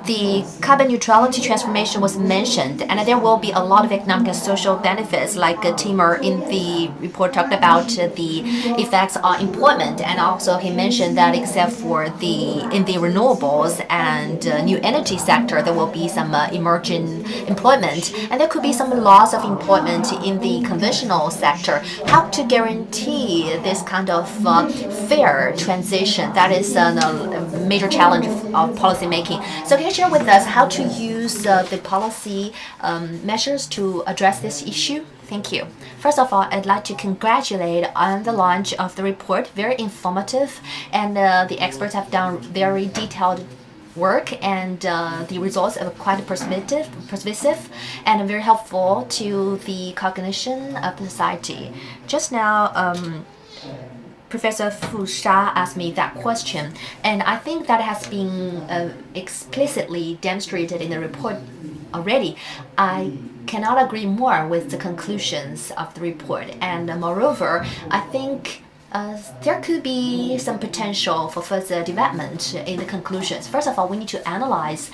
the carbon neutrality transformation was mentioned, and there will be a lot of economic and social benefits, like Timur in the report talked about the effects on employment, and also he mentioned that except for in the renewables and new energy sector, there will be some emerging employment, and there could be some loss of employment in the conventional sector. How to guarantee this kind of fair transition? That is a major challenge of policy making. So can you share with us how to use the policy measures to address this issue? Thank you. First of all, I'd like to congratulate on the launch of the report. Very informative, and the experts have done very detailed work, and the results are quite persuasive and very helpful to the cognition of the society. Just now, Professor Fu Sha asked me that question, and I think that has been explicitly demonstrated in the report already. I cannot agree more with the conclusions of the report, and moreover, I think there could be some potential for further development in the conclusions. First of all, we need to analyze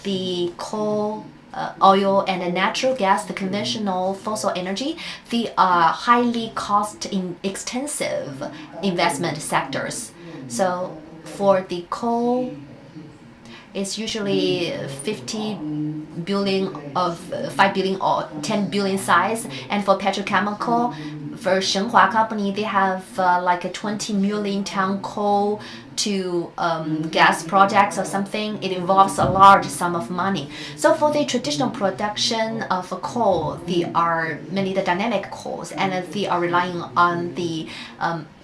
the coal, oil and natural gas, the conventional fossil energy. They are highly cost-extensive investment sectors. So for the coal, it's usually 50 billion of 5 billion or 10 billion size, and for petrochemical, for Shenhua company, they have like a 20 million ton coal to gas projects or something. It involves a large sum of money. So for the traditional production of coal, they are mainly the dynamic coals, and they are relying on the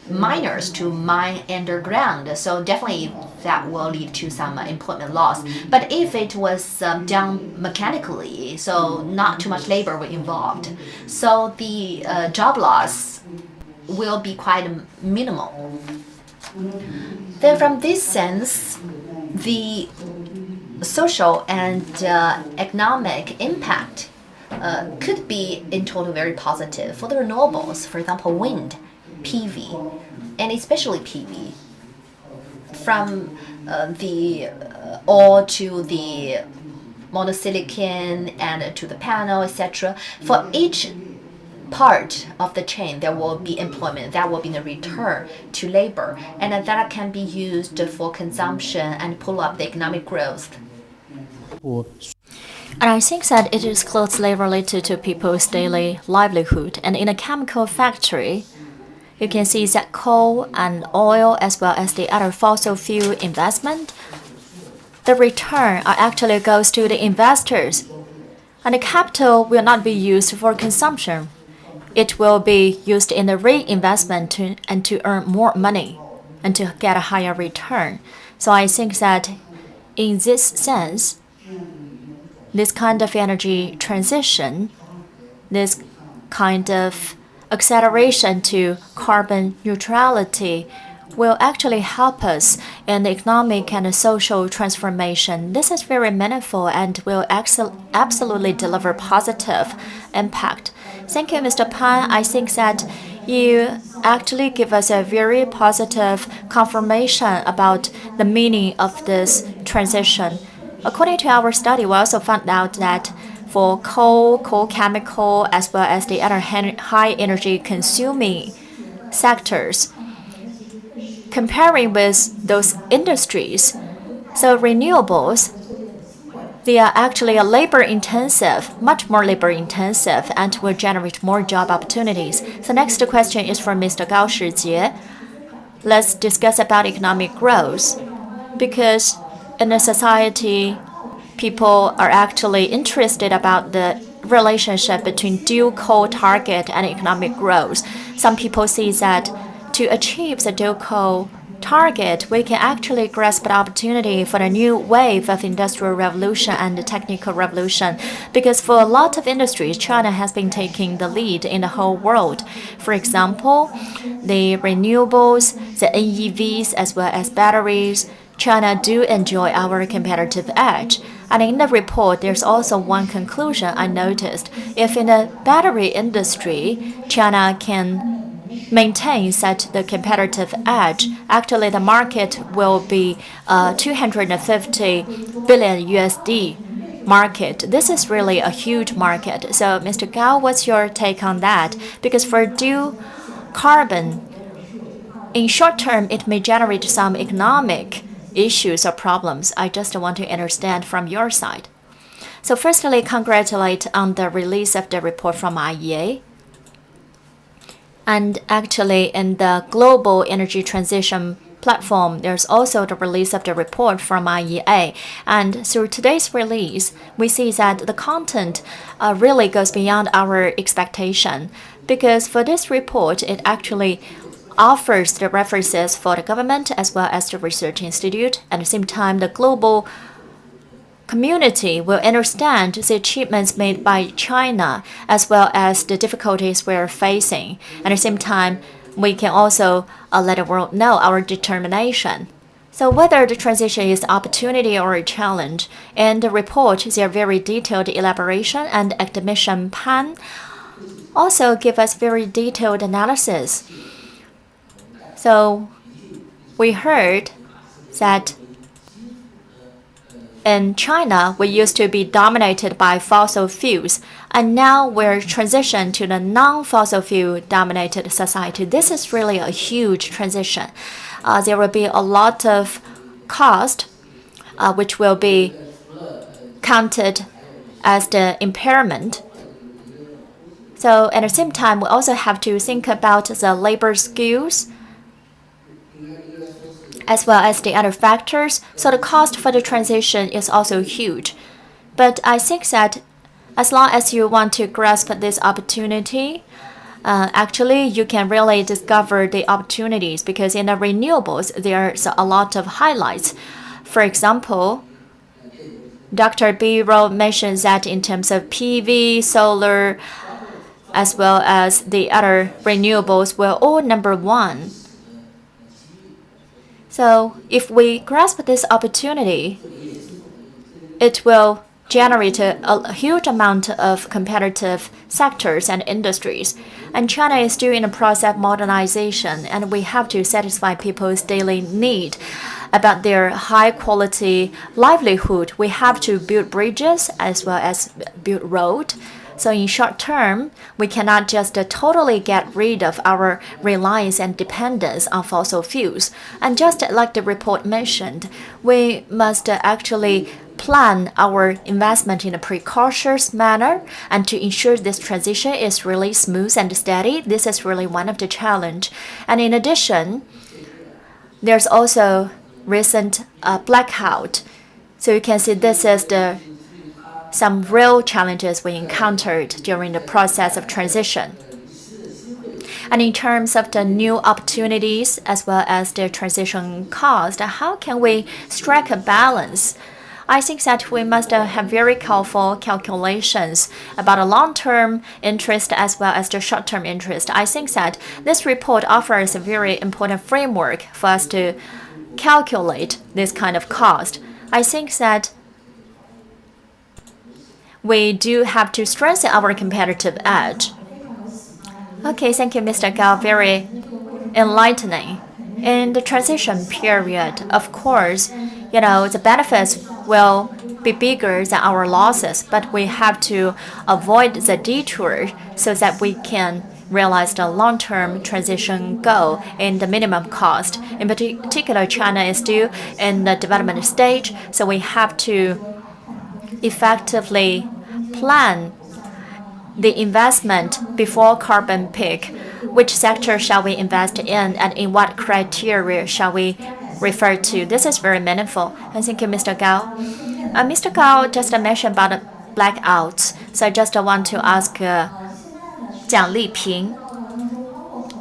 miners to mine underground. So definitely that will lead to some employment loss. But if it was done mechanically, so not too much labor were involved, so the job loss will be quite minimal. Then from this sense, the social and economic impact could be in total very positive. For the renewables, for example, wind, PV, and especially PV, from the ore to the monosilicon and to the panel, etc. For each part of the chain, there will be employment, that will be the return to labor, and that can be used for consumption and pull up the economic growth. And I think that it is closely related to people's daily livelihood. And in a chemical factory, you can see that coal and oil, as well as the other fossil fuel investment, the return actually goes to the investors. And the capital will not be used for consumption. It will be used in the reinvestment to earn more money and to get a higher return. So I think that in this sense, this kind of energy transition, this kind of acceleration to carbon neutrality will actually help us in the economic and social transformation. This is very meaningful and will absolutely deliver positive impact. Thank you, Mr. Pan. I think that you actually give us a very positive confirmation about the meaning of this transition. According to our study, we also found out that for coal chemical, as well as the other high energy consuming sectors. Comparing with those industries, so renewables, they are actually a labor intensive, much more labor intensive, and will generate more job opportunities. So next question is for Mr. Gao Shijie. Let's discuss about economic growth, because in a society, people are actually interested about the relationship between dual coal target and economic growth. Some people see that to achieve the dual coal target, we can actually grasp the opportunity for a new wave of industrial revolution and the technical revolution. Because for a lot of industries, China has been taking the lead in the whole world. For example, the renewables, the NEVs, as well as batteries, China do enjoy our competitive edge. And in the report, there's also one conclusion I noticed. If in the battery industry, China can maintain such the competitive edge, actually the market will be 250 billion USD market. This is really a huge market. So, Mr. Gao, what's your take on that? Because for dual carbon, in short term, it may generate some economic issues or problems. I just want to understand from your side. So, firstly, congratulate on the release of the report from IEA. And actually, in the global energy transition platform, there's also the release of the report from IEA. And through today's release, we see that the content really goes beyond our expectation. Because for this report, it actually offers the references for the government as well as the research institute. At the same time, the global community will understand the achievements made by China as well as the difficulties we're facing. At the same time, we can also let the world know our determination. So whether the transition is opportunity or a challenge, in the report, their very detailed elaboration and academician Pan also give us very detailed analysis. So we heard that in China, we used to be dominated by fossil fuels, and now we're transitioned to the non-fossil fuel dominated society. This is really a huge transition. There will be a lot of cost, which will be counted as the impairment. So at the same time, we also have to think about the labor skills as well as the other factors. So the cost for the transition is also huge. But I think that as long as you want to grasp this opportunity, actually you can really discover the opportunities, because in the renewables, there's a lot of highlights. For example, Dr. Biro mentions that in terms of PV, solar, as well as the other renewables, we're all number one. So if we grasp this opportunity, it will generate a huge amount of competitive sectors and industries. And China is still in the process of modernization, and we have to satisfy people's daily need about their high quality livelihood. We have to build bridges as well as build road. So in short term, we cannot just totally get rid of our reliance and dependence on fossil fuels. And just like the report mentioned, we must actually plan our investment in a precautious manner, and to ensure this transition is really smooth and steady. This is really one of the challenge. And in addition, there's also recent blackout. So you can see this is some real challenges we encountered during the process of transition. And in terms of the new opportunities as well as the transition cost, how can we strike a balance? I think that we must have very careful calculations about a long-term interest as well as the short-term interest. I think that this report offers a very important framework for us to calculate this kind of cost. I think that we do have to strengthen our competitive edge. Okay, thank you, Mr. Gao. Very enlightening. In the transition period, of course, the benefits will be bigger than our losses, but we have to avoid the detour so that we can realize the long-term transition goal in the minimum cost. In particular, China is still in the development stage, so we have to effectively plan the investment before carbon peak. Which sector shall we invest in, and in what criteria shall we refer to? This is very meaningful. And thank you, Mr. Gao. Mr. Gao just mentioned about blackouts, so I just want to ask Jiang Liping.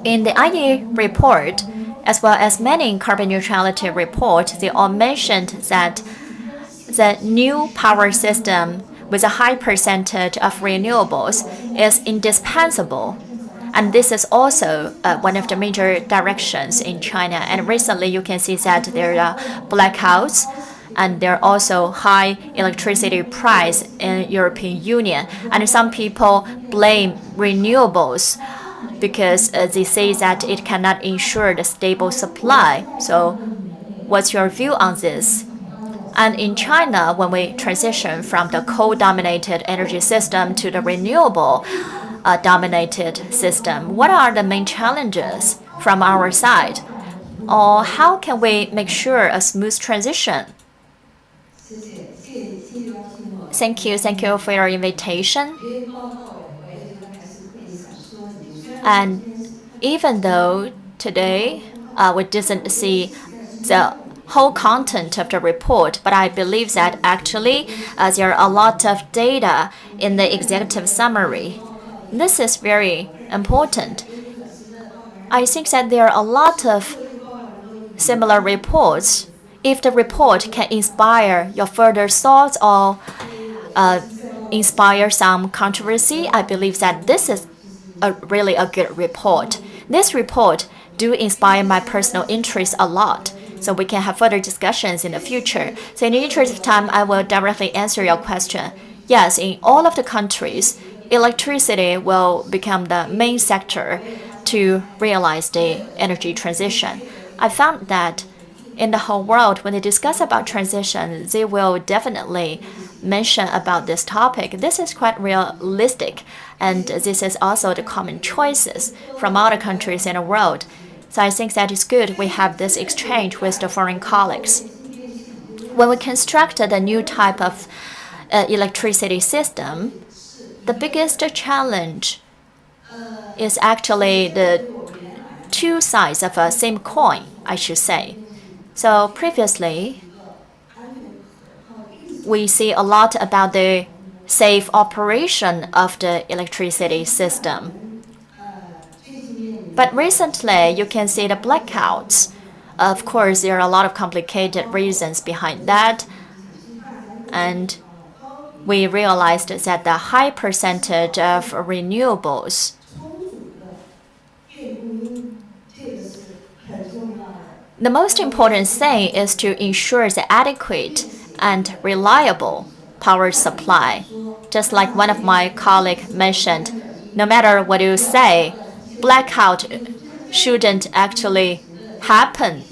In the IEA report, as well as many carbon neutrality reports, they all mentioned that the new power system with a high percentage of renewables is indispensable. And this is also one of the major directions in China. And recently you can see that there are blackouts and there are also high electricity price in European Union. And some people blame renewables because they say that it cannot ensure the stable supply. So what's your view on this? And in China, when we transition from the coal-dominated energy system to the renewable dominated system, what are the main challenges from our side? Or how can we make sure a smooth transition? Thank you for your invitation. And even though today we didn't see the whole content of the report, but I believe that actually there are a lot of data in the executive summary. This is very important. I think that there are a lot of similar reports. If the report can inspire your further thoughts or inspire some controversy, I believe that this is really a good report. This report do inspire my personal interest a lot, so we can have further discussions in the future. So in the interest of time, I will directly answer your question. Yes, in all of the countries, electricity will become the main sector to realize the energy transition. I found that in the whole world, when they discuss about transition, they will definitely mention about this topic. This is quite realistic, and this is also the common choices from other countries in the world. So I think that is good we have this exchange with the foreign colleagues. When we constructed a new type of electricity system, the biggest challenge is actually the two sides of a same coin, I should say. So previously, we see a lot about the safe operation of the electricity system. But recently, you can see the blackouts. Of course, there are a lot of complicated reasons behind that. And we realized that the high percentage of renewables the most important thing is to ensure the adequate and reliable power supply. Just like one of my colleagues mentioned, no matter what you say, blackout shouldn't actually happen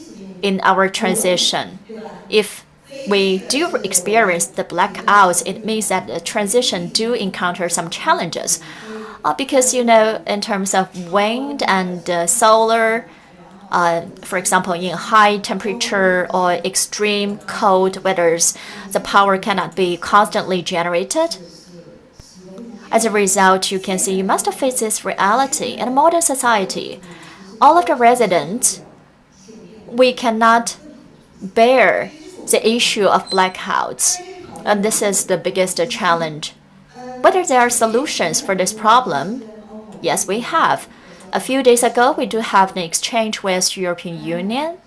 in our transition. If we do experience the blackouts, it means that the transition do encounter some challenges. Because, in terms of wind and solar, for example, in high temperature or extreme cold weathers, the power cannot be constantly generated. As a result, you can see you must face this reality. In a modern society, all of the residents, we cannot bear the issue of blackouts. And this is the biggest challenge. Whether there are solutions for this problem, yes, we have. A few days ago, we do have an exchange with the European Union.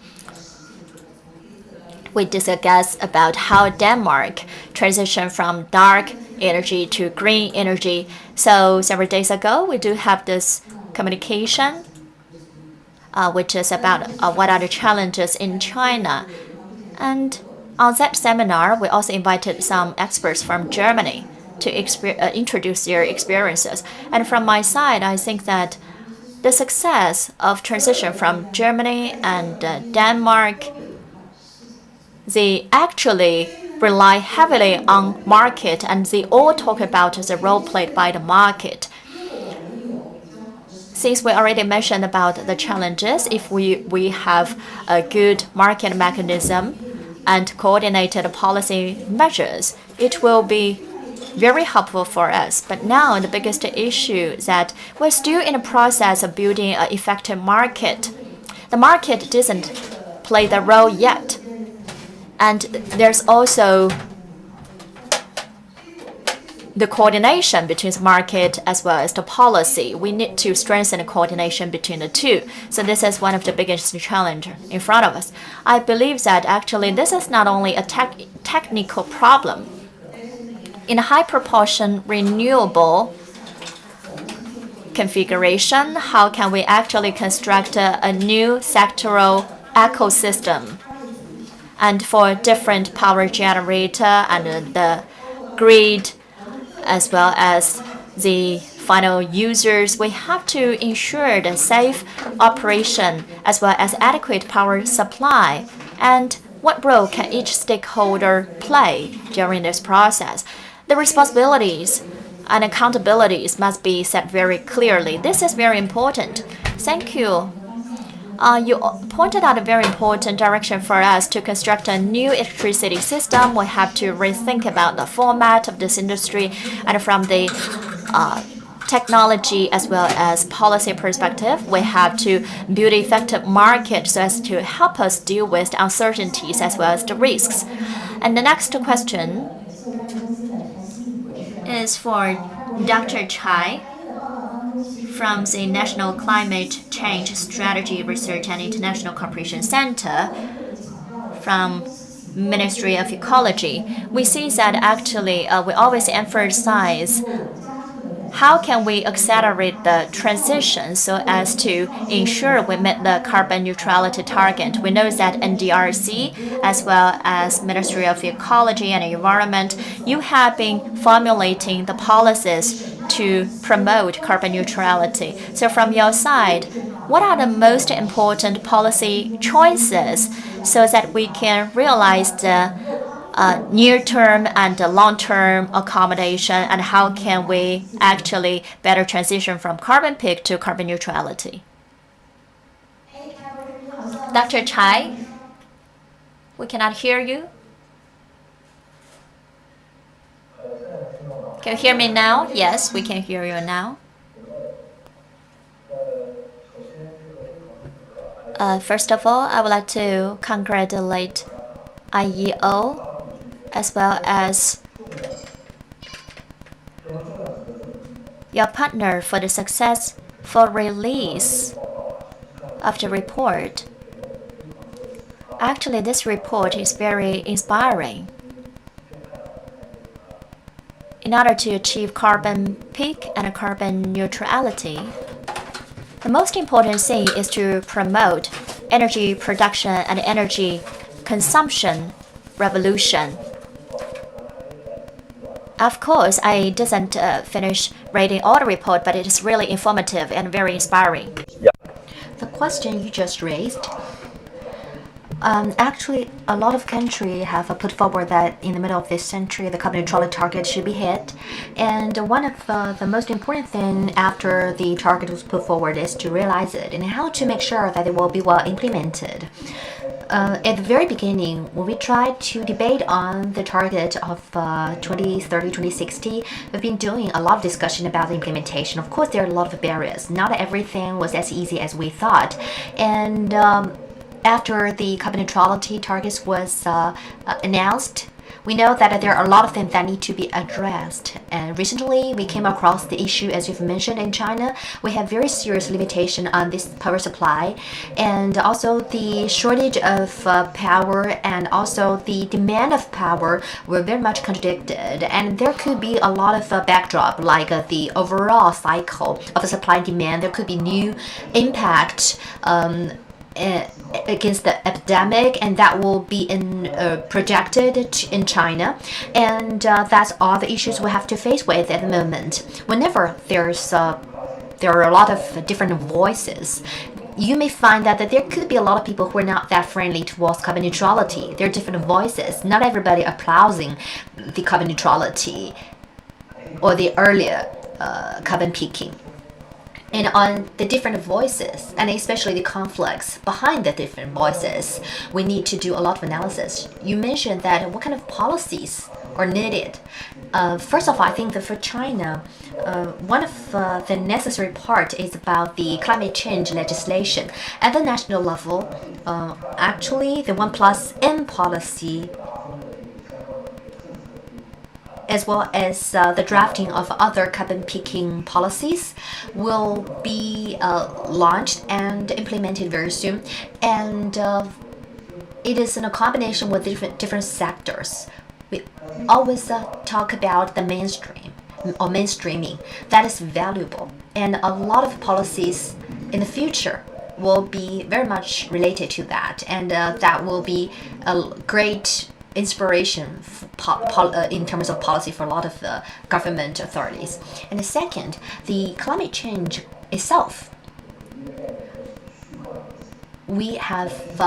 We discussed about how Denmark transitioned from dark energy to green energy. So several days ago, we do have this communication, which is about what are the challenges in China. And on that seminar, we also invited some experts from Germany to introduce their experiences. And from my side, I think that the success of transition from Germany and Denmark, they actually rely heavily on market, and they all talk about the role played by the market. Since we already mentioned about the challenges, if we have a good market mechanism and coordinated policy measures, it will be very helpful for us. But now the biggest issue is that we're still in the process of building an effective market. The market doesn't play the role yet. And there's also the coordination between the market as well as the policy. We need to strengthen the coordination between the two. So this is one of the biggest challenges in front of us. I believe that actually this is not only a technical problem. In a high proportion renewable configuration, how can we actually construct a new sectoral ecosystem? And for different power generator and the grid, as well as the final users, we have to ensure the safe operation as well as adequate power supply. And what role can each stakeholder play during this process? The responsibilities and accountabilities must be set very clearly. This is very important. Thank you. You pointed out a very important direction for us to construct a new electricity system. We have to rethink about the format of this industry, and from the technology as well as policy perspective, we have to build an effective market so as to help us deal with the uncertainties as well as the risks. And the next question is for Dr. Chai from the National Climate Change Strategy Research and International Cooperation Center from Ministry of Ecology. We see that actually we always emphasize how can we accelerate the transition so as to ensure we meet the carbon neutrality target. We know that NDRC as well as Ministry of Ecology and Environment, you have been formulating the policies to promote carbon neutrality. So from your side, what are the most important policy choices so that we can realize the near-term and long-term accommodation, and how can we actually better transition from carbon peak to carbon neutrality? Dr. Chai, we cannot hear you. Can you hear me now? Yes, we can hear you now. First of all, I would like to congratulate IEO as well as your partner for the successful release of the report. Actually, this report is very inspiring. In order to achieve carbon peak and carbon neutrality, the most important thing is to promote energy production and energy consumption revolution. Of course, I didn't finish reading all the report, but it is really informative and very inspiring. The question you just raised, actually, a lot of countries have put forward that in the middle of this century, the carbon neutrality target should be hit. And one of the most important things after the target was put forward is to realize it and how to make sure that it will be well implemented. At the very beginning, when we tried to debate on the target of 2030, 2060, we've been doing a lot of discussion about the implementation. Of course, there are a lot of barriers. Not everything was as easy as we thought. And after the carbon neutrality targets was announced, we know that there are a lot of things that need to be addressed. And recently, we came across the issue, as you've mentioned, in China. We have very serious limitation on this power supply, and also the shortage of power, and also the demand of power were very much contradicted. And there could be a lot of backdrop, like the overall cycle of the supply and demand. There could be new impact against the epidemic, and that will be projected in China, and that's all the issues we have to face with at the moment. Whenever there are a lot of different voices, you may find that there could be a lot of people who are not that friendly towards carbon neutrality. There are different voices. Not everybody applauding the carbon neutrality or the earlier carbon peaking. And on the different voices, and especially the conflicts behind the different voices, we need to do a lot of analysis. You mentioned that what kind of policies are needed. First of all, I think that for China, one of the necessary part is about the climate change legislation. At the national level, actually, the 1+N policy, as well as the drafting of other carbon peaking policies, will be launched and implemented very soon. And it is in a combination with different sectors. We always talk about the mainstream or mainstreaming. That is valuable. And a lot of policies in the future will be very much related to that. And that will be a great inspiration in terms of policy for a lot of the government authorities. And the second, the climate change itself. We have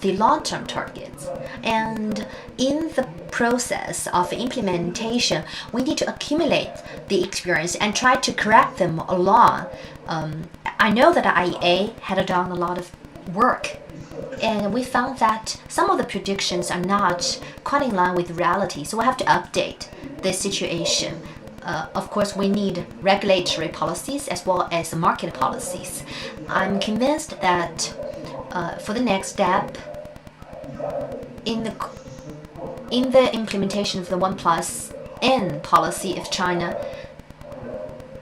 the long-term targets, and in the process of implementation, we need to accumulate the experience and try to correct them along. I know that the IEA had done a lot of work, and we found that some of the predictions are not quite in line with reality, so we have to update the situation. Of course, we need regulatory policies as well as market policies. I'm convinced that for the next step, in the implementation of the 1+N policy of China,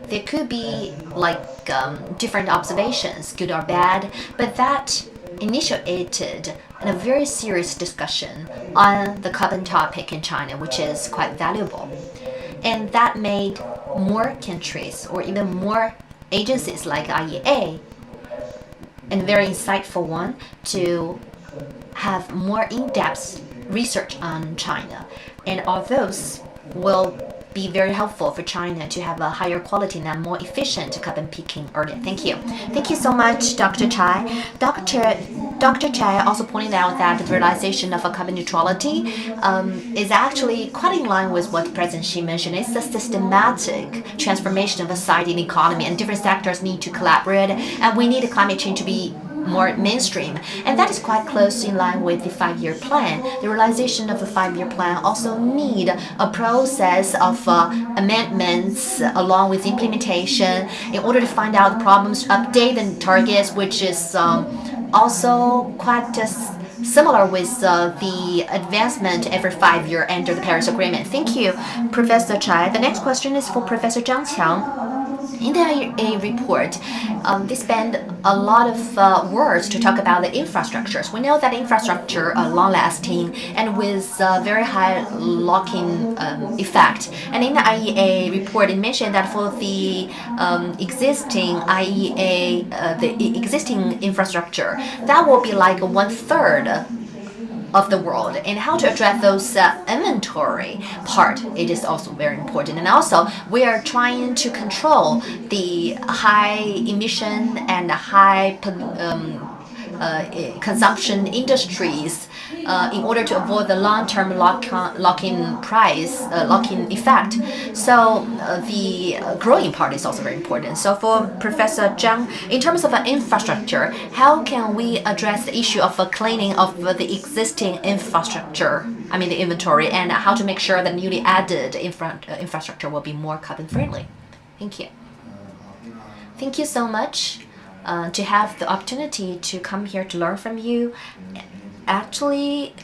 there could be different observations, good or bad, but that initiated a very serious discussion on the carbon topic in China, which is quite valuable. And that made more countries or even more agencies like IEA, and a very insightful one, to have more in-depth research on China. And all those will be very helpful for China to have a higher quality and more efficient carbon peaking earlier. Thank you. Thank you so much, Dr. Chai. Dr. Chai also pointed out that the realization of a carbon neutrality is actually quite in line with what President Xi mentioned. It's a systematic transformation of a society and economy, and different sectors need to collaborate, and we need climate change to be more mainstream, and that is quite close in line with the 5-year plan. The realization of the 5-year plan also need a process of amendments along with implementation in order to find out the problems, update the targets, which is also quite similar with the advancement every 5 years under the Paris Agreement. Thank you, Professor Chai. The next question is for Professor Zhang Qiang. In the IEA report, they spend a lot of words to talk about the infrastructures. We know that infrastructure are long-lasting and with very high lock-in effect. And in the IEA report, it mentioned that for the existing IEA, the existing infrastructure, that will be like 1/3 of the world, and how to address those inventory part, it is also very important. And also we are trying to control the high emission and high consumption industries in order to avoid the long-term lock-in price, lock-in effect. So the growing part is also very important. So for Professor Zhang, in terms of infrastructure, how can we address the issue of cleaning of the existing infrastructure, I mean the inventory, and how to make sure that newly added infrastructure will be more carbon friendly? Thank you. Thank you so much to have the opportunity to come here to learn from you. Actually,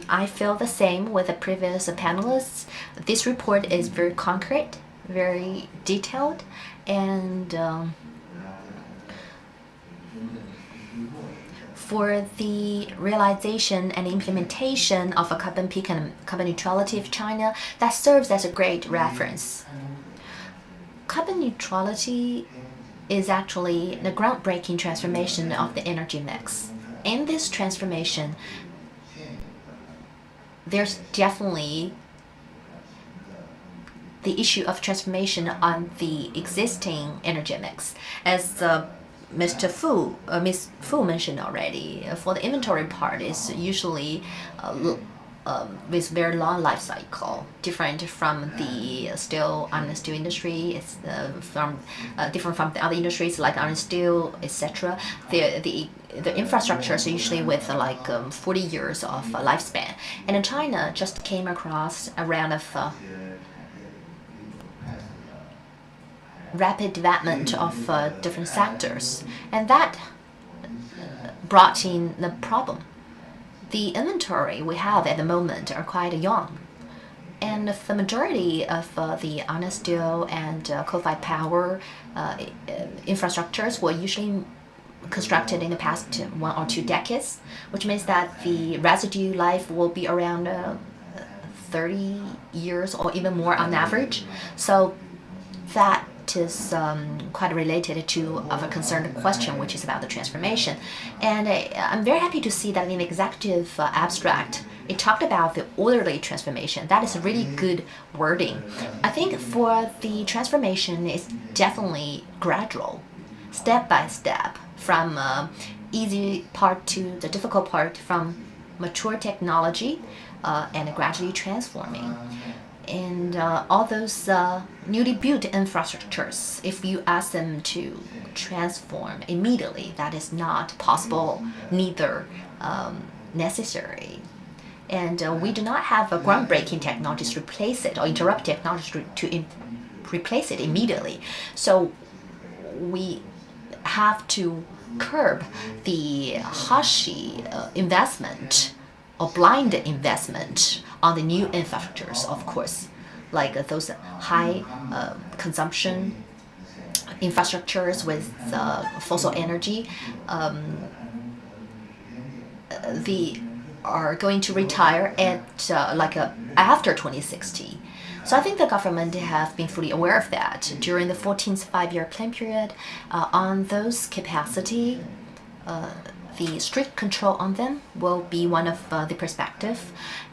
I feel the same with the previous panelists. This report is very concrete, very detailed, and for the realization and implementation of a carbon peak and carbon neutrality of China, that serves as a great reference. Carbon neutrality is actually the groundbreaking transformation of the energy mix. In this transformation, there's definitely the issue of transformation on the existing energy mix. As Ms. Fu mentioned already, for the inventory part is usually with very long life cycle, different from the steel iron and steel industry. It's different from the other industries like iron and steel, etc. The infrastructure is usually with 40 years of lifespan. And in China, just came across a round of rapid development of different sectors, and that brought in the problem. The inventory we have at the moment are quite young, and the majority of the iron steel and coal-fired power infrastructures were usually constructed in the past 1 or 2 decades, which means that the residue life will be around 30 years or even more on average. So that is quite related to our concerned question, which is about the transformation. And I'm very happy to see that in the executive abstract, it talked about the orderly transformation. That is really good wording. I think for the transformation, it's definitely gradual, step by step, from easy part to the difficult part, from mature technology and gradually transforming. And all those newly built infrastructures, if you ask them to transform immediately, that is not possible, neither necessary. And we do not have a groundbreaking technologies to replace it or interrupt technology to replace it immediately. So we have to curb the hashy investment or blind investment on the new infrastructures, of course, like those high consumption infrastructures with fossil energy. They are going to retire at after 2060. So I think the government have been fully aware of that during the 14th five-year plan period. On those capacity, the strict control on them will be one of the perspective.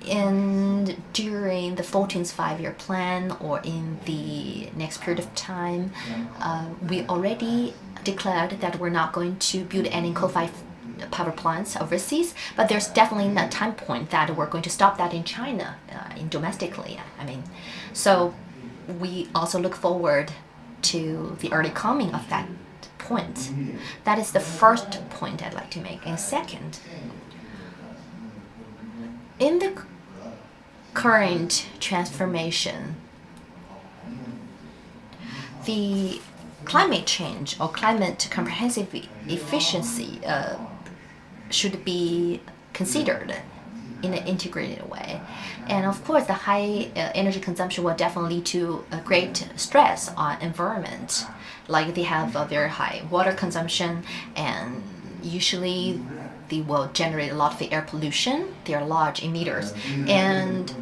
And during the 14th five-year plan or in the next period of time, we already declared that we're not going to build any coal-fired power plants overseas, but there's definitely a time point that we're going to stop that in China, domestically. So we also look forward to the early coming of that point. That is the first point I'd like to make. And second, in the current transformation, the climate change or climate comprehensive efficiency should be considered in an integrated way. And of course, the high energy consumption will definitely lead to a great stress on environment. Like they have a very high water consumption, and usually they will generate a lot of the air pollution. They are large emitters. And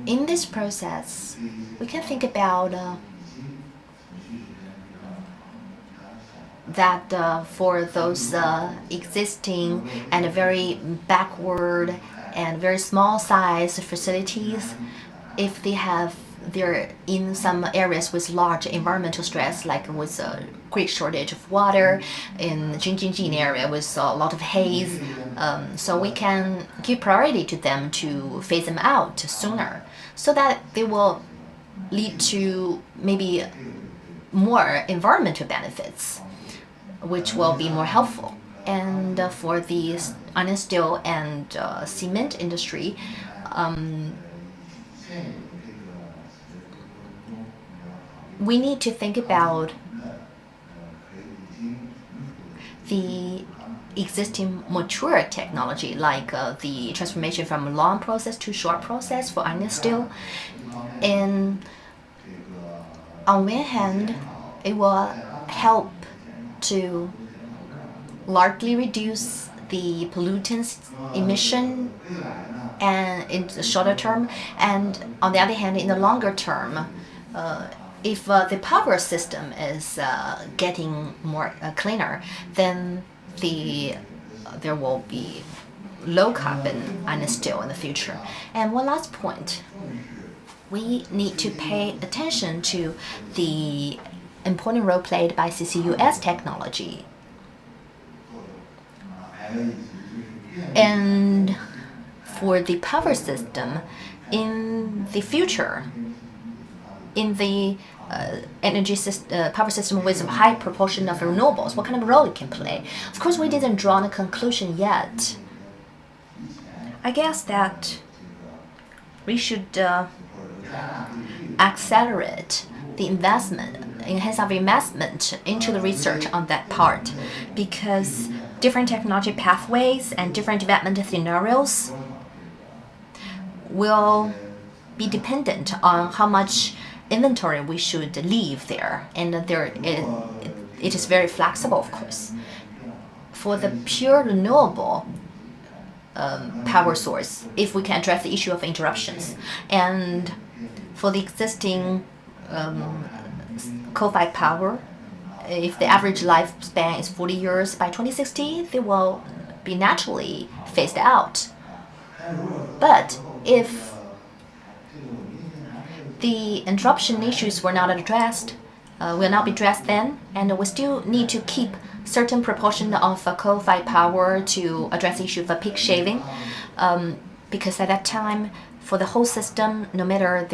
in this process, we can think about that for those existing and very backward and very small size facilities, if they're in some areas with large environmental stress, like with a great shortage of water in Jingjingjin area with a lot of haze, so we can give priority to them to phase them out sooner, so that they will lead to maybe more environmental benefits, which will be more helpful. And for the iron, steel, and cement industry, we need to think about the existing mature technology, like the transformation from long process to short process for iron and steel. And on one hand, it will help to largely reduce the pollutants emission and in the shorter term, and on the other hand, in the longer term, if the power system is getting more cleaner, then there will be low carbon iron steel in the future. And one last point, we need to pay attention to the important role played by CCUS technology. And for the power system, in the future, in the power system with a high proportion of renewables, what kind of role it can play? Of course, we didn't draw a conclusion yet. I guess that we should accelerate the enhance our investment into the research on that part, because different technology pathways and different development scenarios will be dependent on how much inventory we should leave there, and it is very flexible, of course. For the pure renewable power source, if we can address the issue of interruptions, and for the existing coal-fired power, if the average lifespan is 40 years, by 2060 they will be naturally phased out. But if the interruption issues were not addressed, will not be addressed then, and we still need to keep certain proportion of coal-fired power to address the issue of peak shaving, because at that time, for the whole system, no matter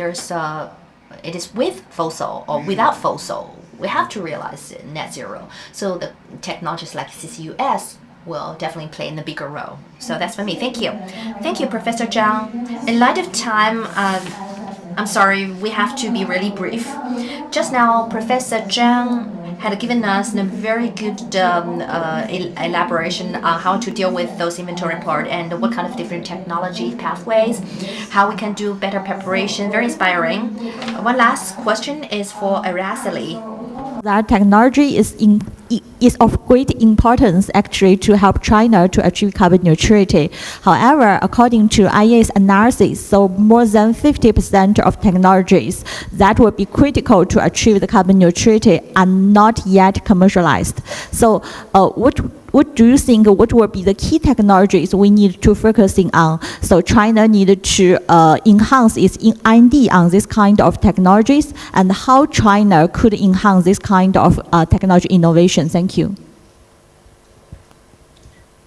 it is with fossil or without fossil, we have to realize net zero. So the technologies like CCUS will definitely play in a bigger role. So that's for me. Thank you. Thank you, Professor Zhang. In light of time, I'm sorry, we have to be really brief. Just now, Professor Zhang had given us a very good elaboration on how to deal with those inventory part and what kind of different technology pathways, how we can do better preparation. Very inspiring. One last question is for Araceli. That technology is of great importance actually to help China to achieve carbon neutrality. However, according to IEA's analysis, so more than 50% of technologies that will be critical to achieve the carbon neutrality are not yet commercialized. So what do you think what will be the key technologies we need to focusing on? So China needed to enhance its R&D on this kind of technologies, and how China could enhance this kind of technology innovation. Thank you.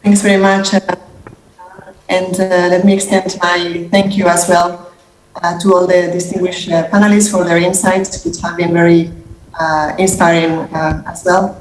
Thanks very much. And let me extend my thank you as well to all the distinguished panelists for their insights, which have been very inspiring as well.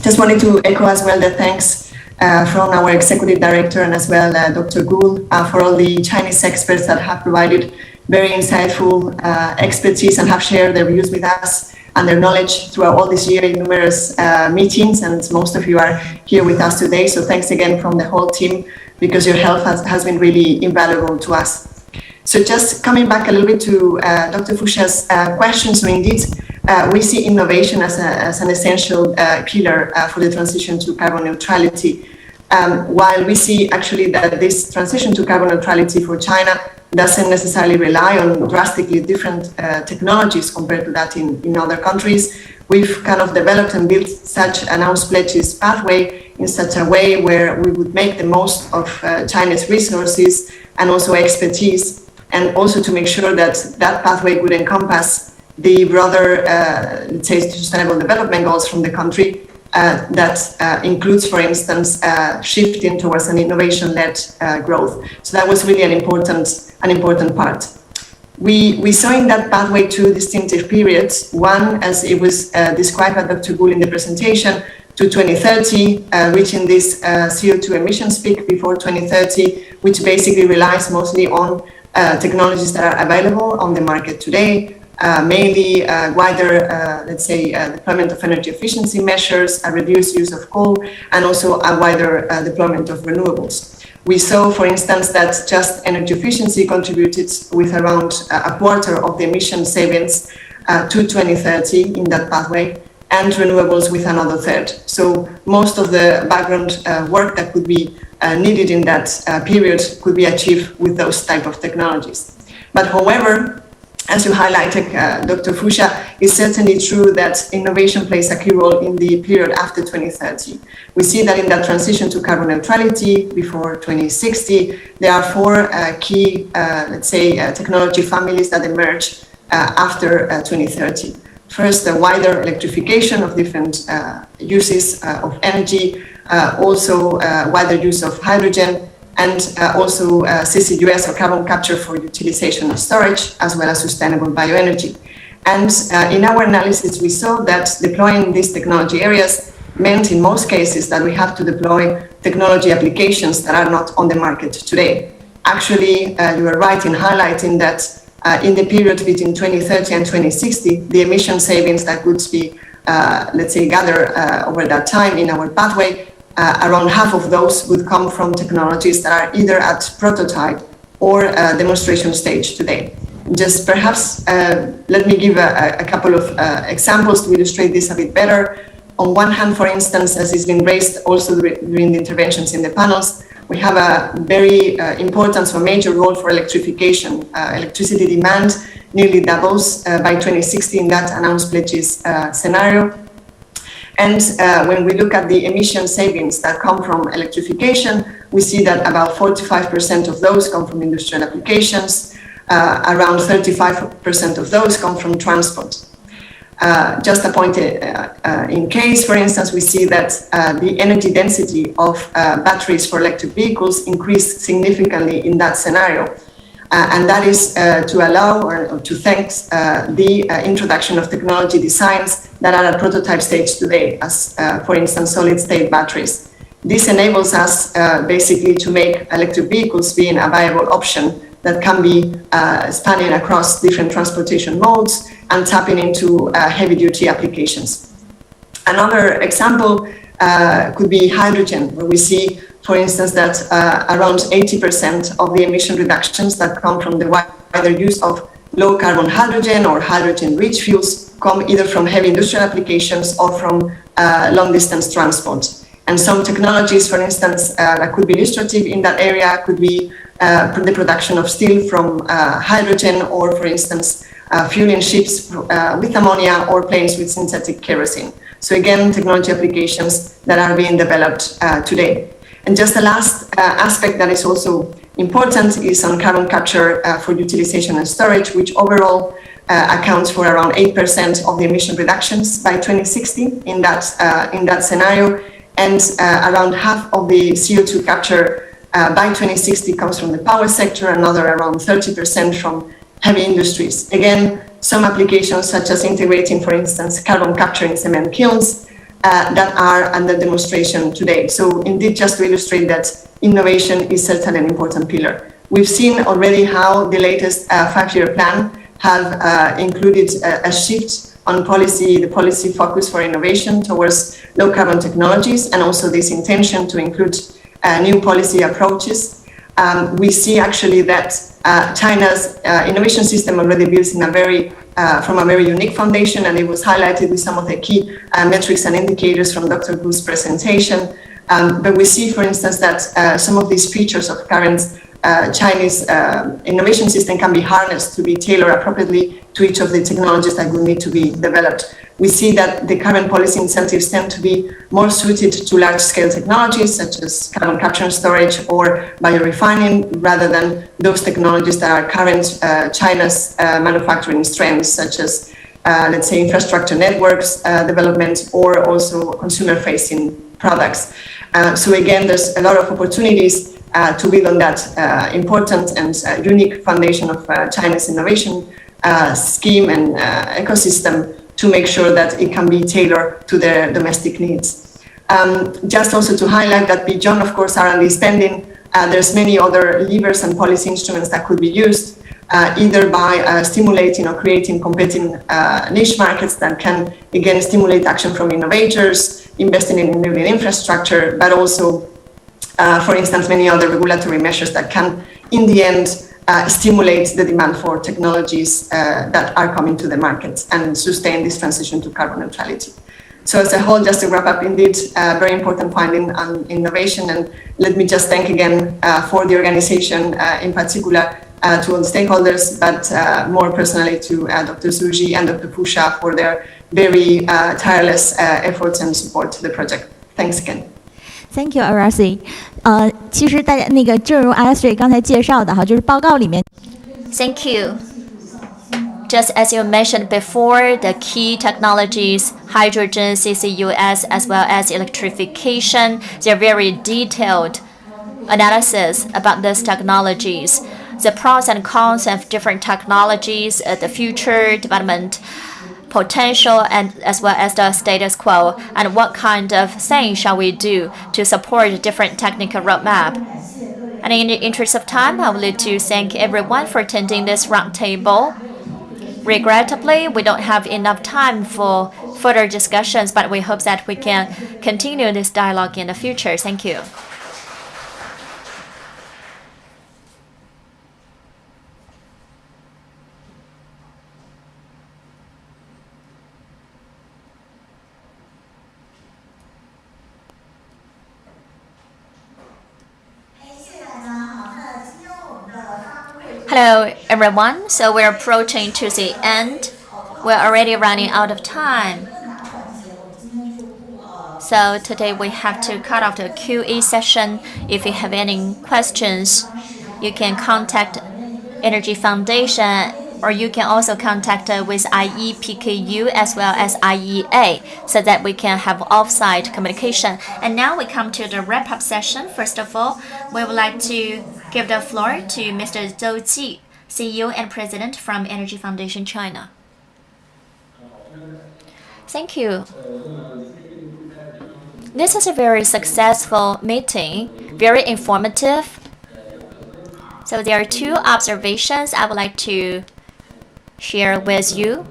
Just wanted to echo as well the thanks from our executive director and as well Dr. Gould for all the Chinese experts that have provided very insightful expertise and have shared their views with us and their knowledge throughout all this year in numerous meetings, and most of you are here with us today. So thanks again from the whole team, because your help has been really invaluable to us. So just coming back a little bit to Dr. Fusha's question, so indeed, we see innovation as an essential pillar for the transition to carbon neutrality. While we see actually that this transition to carbon neutrality for China doesn't necessarily rely on drastically different technologies compared to that in other countries, we've kind of developed and built such announced pledges pathway in such a way where we would make the most of China's resources and also expertise, and also to make sure that that pathway would encompass the broader, let's say, sustainable development goals from the country. That includes, for instance, shifting towards an innovation-led growth. So that was really an important part. We saw in that pathway two distinctive periods. One, as it was described by Dr. Gould in the presentation, to 2030, reaching this CO2 emissions peak before 2030, which basically relies mostly on technologies that are available on the market today, mainly wider, let's say, deployment of energy efficiency measures, a reduced use of coal, and also a wider deployment of renewables. We saw, for instance, that just energy efficiency contributed with around a quarter of the emission savings to 2030 in that pathway, and renewables with another third. So most of the background work that could be needed in that period could be achieved with those type of technologies. But however, as you highlighted, Dr. Fusha, it's certainly true that innovation plays a key role in the period after 2030. We see that in that transition to carbon neutrality before 2060, there are four key, let's say, technology families that emerge after 2030. First, the wider electrification of different uses of energy, also wider use of hydrogen, and also CCUS or carbon capture for utilization and storage, as well as sustainable bioenergy. And in our analysis, we saw that deploying these technology areas meant in most cases that we have to deploy technology applications that are not on the market today. Actually, you are right in highlighting that in the period between 2030 and 2060, the emission savings that would be, let's say, gathered over that time in our pathway, around half of those would come from technologies that are either at prototype or demonstration stage today. Just perhaps let me give a couple of examples to illustrate this a bit better. On one hand, for instance, as has been raised also during the interventions in the panels, we have a very important or major role for electrification. Electricity demand nearly doubles by 2060 in that announced pledges scenario. And when we look at the emission savings that come from electrification, we see that about 45% of those come from industrial applications, around 35% of those come from transport. Just a point in case, for instance, we see that the energy density of batteries for electric vehicles increased significantly in that scenario. And that is to allow or to thanks the introduction of technology designs that are at prototype stage today, as for instance, solid state batteries. This enables us basically to make electric vehicles being a viable option that can be spanning across different transportation modes and tapping into heavy-duty applications. Another example could be hydrogen, where we see, for instance, that around 80% of the emission reductions that come from the wider use of low-carbon hydrogen or hydrogen-rich fuels come either from heavy industrial applications or from long-distance transport. And some technologies, for instance, that could be illustrative in that area could be the production of steel from hydrogen, or, for instance, fueling ships with ammonia or planes with synthetic kerosene. So again, technology applications that are being developed today. And just the last aspect that is also important is on carbon capture for utilization and storage, which overall accounts for around 8% of the emission reductions by 2060 in that scenario. And around half of the CO2 capture by 2060 comes from the power sector, another around 30% from heavy industries. Again, some applications such as integrating, for instance, carbon capture in cement kilns that are under demonstration today. So indeed, just to illustrate that innovation is certainly an important pillar. We've seen already how the latest 5-year plan have included a shift on policy, the policy focus for innovation towards low carbon technologies, and also this intention to include new policy approaches. We see actually that China's innovation system already builds in from a very unique foundation, and it was highlighted with some of the key metrics and indicators from Dr. Gu's presentation. But we see, for instance, that some of these features of current Chinese innovation system can be harnessed to be tailored appropriately to each of the technologies that will need to be developed. We see that the current policy incentives tend to be more suited to large-scale technologies such as carbon capture and storage or biorefining, rather than those technologies that are current China's manufacturing strengths, such as, let's say, infrastructure networks development, or also consumer-facing products. So again, there's a lot of opportunities to build on that important and unique foundation of China's innovation scheme and ecosystem to make sure that it can be tailored to their domestic needs. Just also to highlight that beyond, of course, R&D spending, there's many other levers and policy instruments that could be used, either by stimulating or creating competing niche markets that can, again, stimulate action from innovators, investing in enabling infrastructure, but also, for instance, many other regulatory measures that can, in the end, stimulate the demand for technologies that are coming to the market and sustain this transition to carbon neutrality. So as a whole, just to wrap up, indeed, very important finding on innovation. And let me just thank again for the organization, in particular, to all the stakeholders, but more personally to Dr. Suji and Dr. Pusha for their very tireless efforts and support to the project. Thanks again. Thank you, Arasi. 其实大家那个正如 Arasi 刚才介绍的哈，就是报告里面。Thank you Just as you mentioned before, the key technologies, hydrogen, CCUS, as well as electrification, they're very detailed analysis about these technologies, the pros and cons of different technologies, the future development potential, and as well as the status quo, and what kind of things shall we do to support different technical roadmap. And in the interest of time, I would like to thank everyone for attending this roundtable. Regrettably, we don't have enough time for further discussions, but we hope that we can continue this dialogue in the future. Thank you. Hello, everyone. So we're approaching to the end. We're already running out of time. So today we have to cut off the QA session. If you have any questions, you can contact Energy Foundation, or you can also contact with IEPKU as well as IEA, so that we can have off-site communication. And now we come to the wrap-up session. First of all, we would like to give the floor to Mr. Zhou Ji, CEO and President from Energy Foundation China. Thank you. This is a very successful meeting, very informative. So there are two observations I would like to share with you.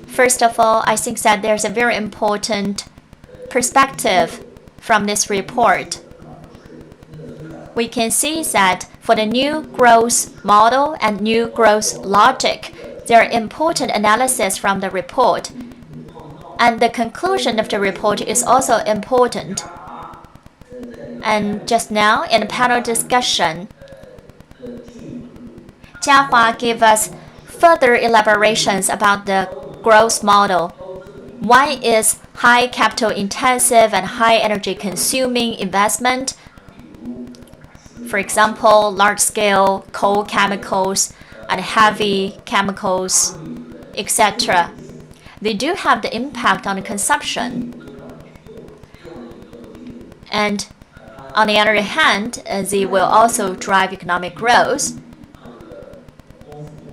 First of all, I think that there's a very important perspective from this report. We can see that for the new growth model and new growth logic, there are important analysis from the report. And the conclusion of the report is also important. And just now, in the panel discussion, Jiahua gave us further elaborations about the growth model. One is high capital intensive and high energy consuming investment. For example, large-scale coal chemicals and heavy chemicals, etc. They do have the impact on the consumption. And on the other hand, they will also drive economic growth.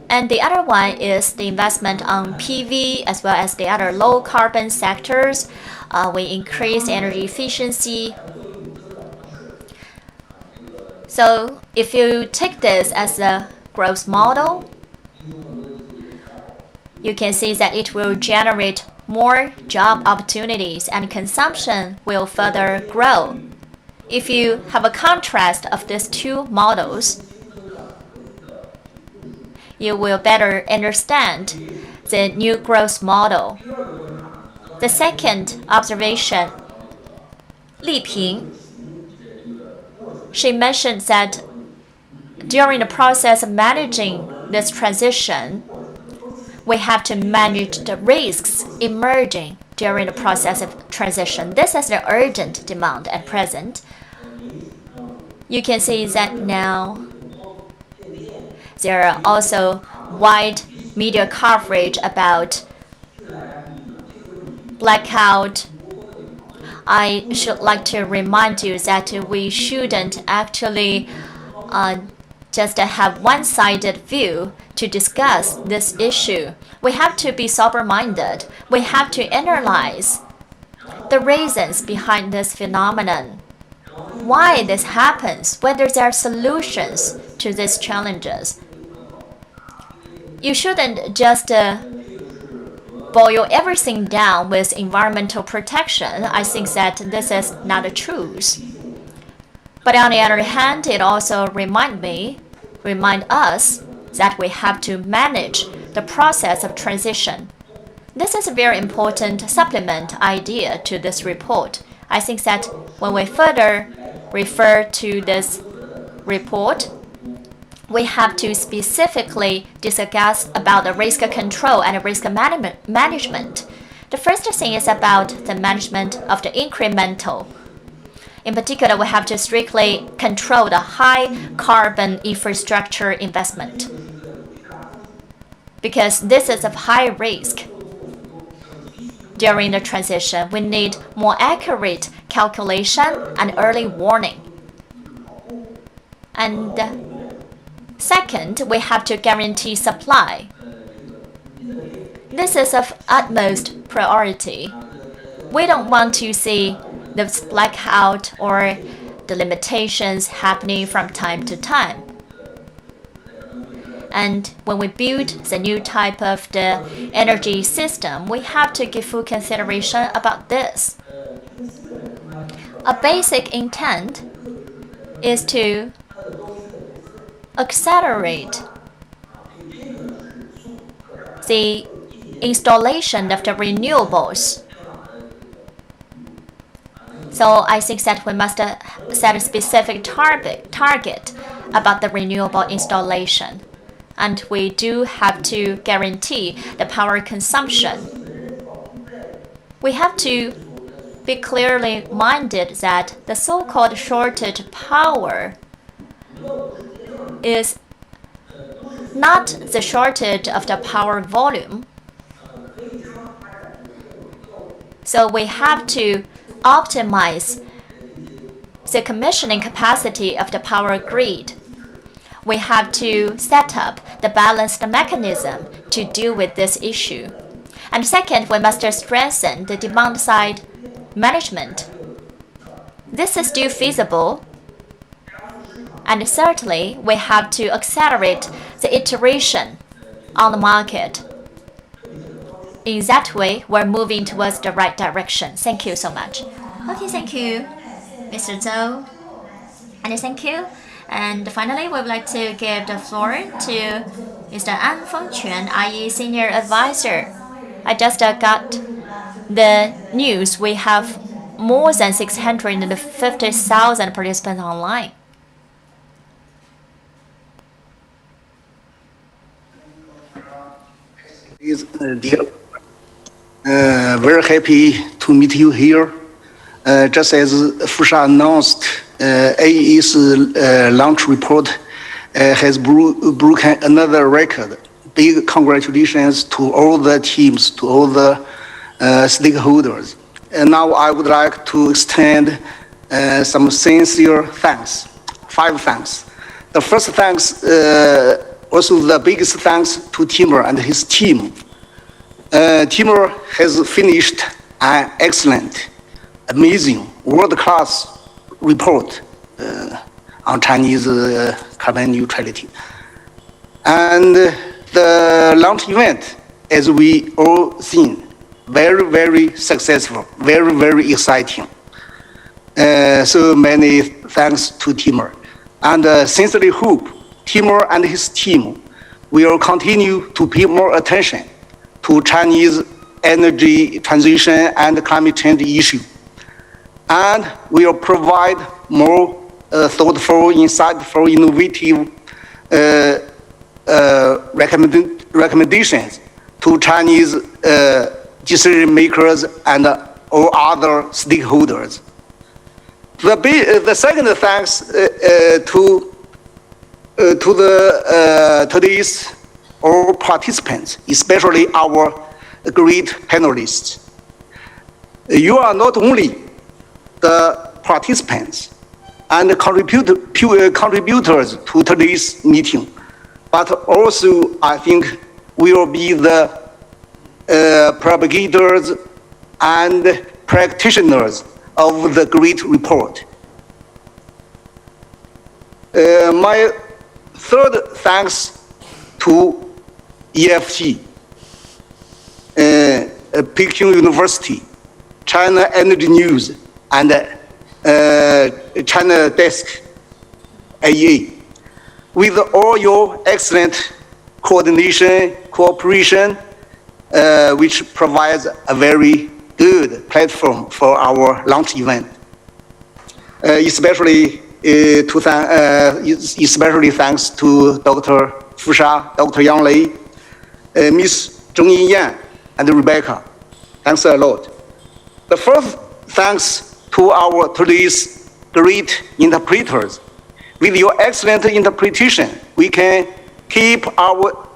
And the other one is the investment on PV as well as the other low-carbon sectors. We increase energy efficiency. So if you take this as a growth model, you can see that it will generate more job opportunities and consumption will further grow. If you have a contrast of these two models, you will better understand the new growth model. The second observation, Li Ping, she mentioned that during the process of managing this transition, we have to manage the risks emerging during the process of transition. This is the urgent demand at present. You can see that now there are also wide media coverage about blackout. I should like to remind you that we shouldn't actually just have one-sided view to discuss this issue. We have to be sober-minded. We have to analyze the reasons behind this phenomenon, why this happens, whether there are solutions to these challenges. You shouldn't just boil everything down with environmental protection. I think that this is not the truth. But on the other hand, it also remind us that we have to manage the process of transition. This is a very important supplement idea to this report. I think that when we further refer to this report, we have to specifically discuss about the risk control and risk management. The first thing is about the management of the incremental. In particular, we have to strictly control the high carbon infrastructure investment. because this is of high risk. During the transition, we need more accurate calculation and early warning. And second, we have to guarantee supply. This is of utmost priority. We don't want to see the blackout or the limitations happening from time to time. And when we build the new type of the energy system, we have to give full consideration about this. A basic intent is to accelerate the installation of the renewables. So I think that we must set a specific target about the renewable installation. And we do have to guarantee the power consumption. We have to be clearly minded that the so-called shortage power is not the shortage of the power volume. So we have to optimize the commissioning capacity of the power grid. We have to set up the balanced mechanism to deal with this issue. And second, we must strengthen the demand side management. This is still feasible. And thirdly, we have to accelerate the iteration on the market. In that way, we're moving towards the right direction. Thank you so much. Okay, thank you, Mr. Zhou. And thank you. And finally, we would like to give the floor to Mr. An Fengquan, IE Senior Advisor. I just got the news. We have more than 650,000 participants online. Very happy to meet you here. Just as Fusha announced, AE's launch report has broken another record. Big congratulations to all the teams, to all the stakeholders. And now I would like to extend some sincere thanks, 5 thanks. The first thanks, also the biggest thanks to Timur and his team. Timur has finished an excellent, amazing, world-class report on Chinese carbon neutrality. And the launch event, as we all seen, very, very successful, very, very exciting. So many thanks to Timur. And sincerely hope Timur and his team will continue to pay more attention to Chinese energy transition and climate change issue, and will provide more thoughtful, insightful, innovative recommendations to Chinese decision makers and all other stakeholders. The second thanks to today's all participants, especially our great panelists. You are not only the participants and contributors to today's meeting, but also I think will be the propagators and practitioners of the great report. My third thanks to EFT, Peking University, China Energy News, and China Desk IEA. With all your excellent coordination, cooperation, which provides a very good platform for our launch event. Especially thanks to Dr. Fusha, Dr. Yang Lei, Ms. Zheng Yinyan, and Rebecca. Thanks a lot. The first thanks to our today's great interpreters. With your excellent interpretation, we can keep our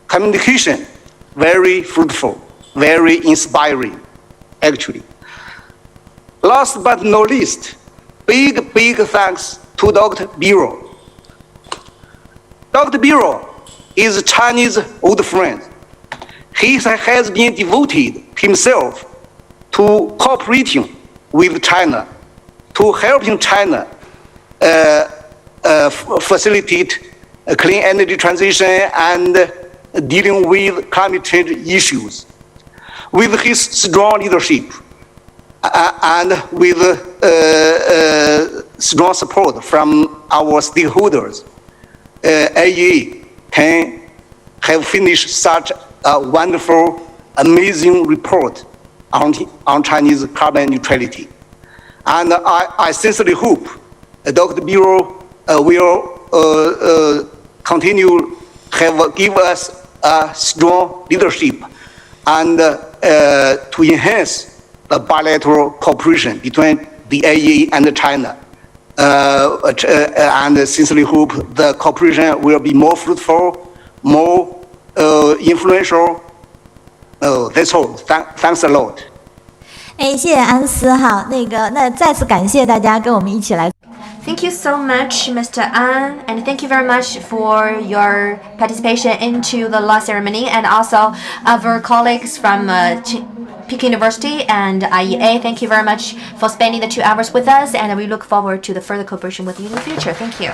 communication very fruitful, very inspiring, actually. Last but not least, big thanks to Dr. Biro. Dr. Biro is a Chinese old friend. He has been devoted himself to cooperating with China, to helping China facilitate a clean energy transition and dealing with climate change issues. With his strong leadership and with strong support from our stakeholders, IEA can have finished such a wonderful, amazing report on Chinese carbon neutrality. And I sincerely hope Dr. Biro will continue give us a strong leadership and to enhance the bilateral cooperation between the IEA and China. And sincerely hope the cooperation will be more fruitful, more influential. That's all. Thanks a lot. 谢谢安思哈，那再次感谢大家跟我们一起来。Thank you so much, Mr. An, and thank you very much for your participation into the law ceremony, and also our colleagues from Peking University and IEA. Thank you very much for spending the 2 hours with us, and we look forward to the further cooperation with you in the future. Thank you.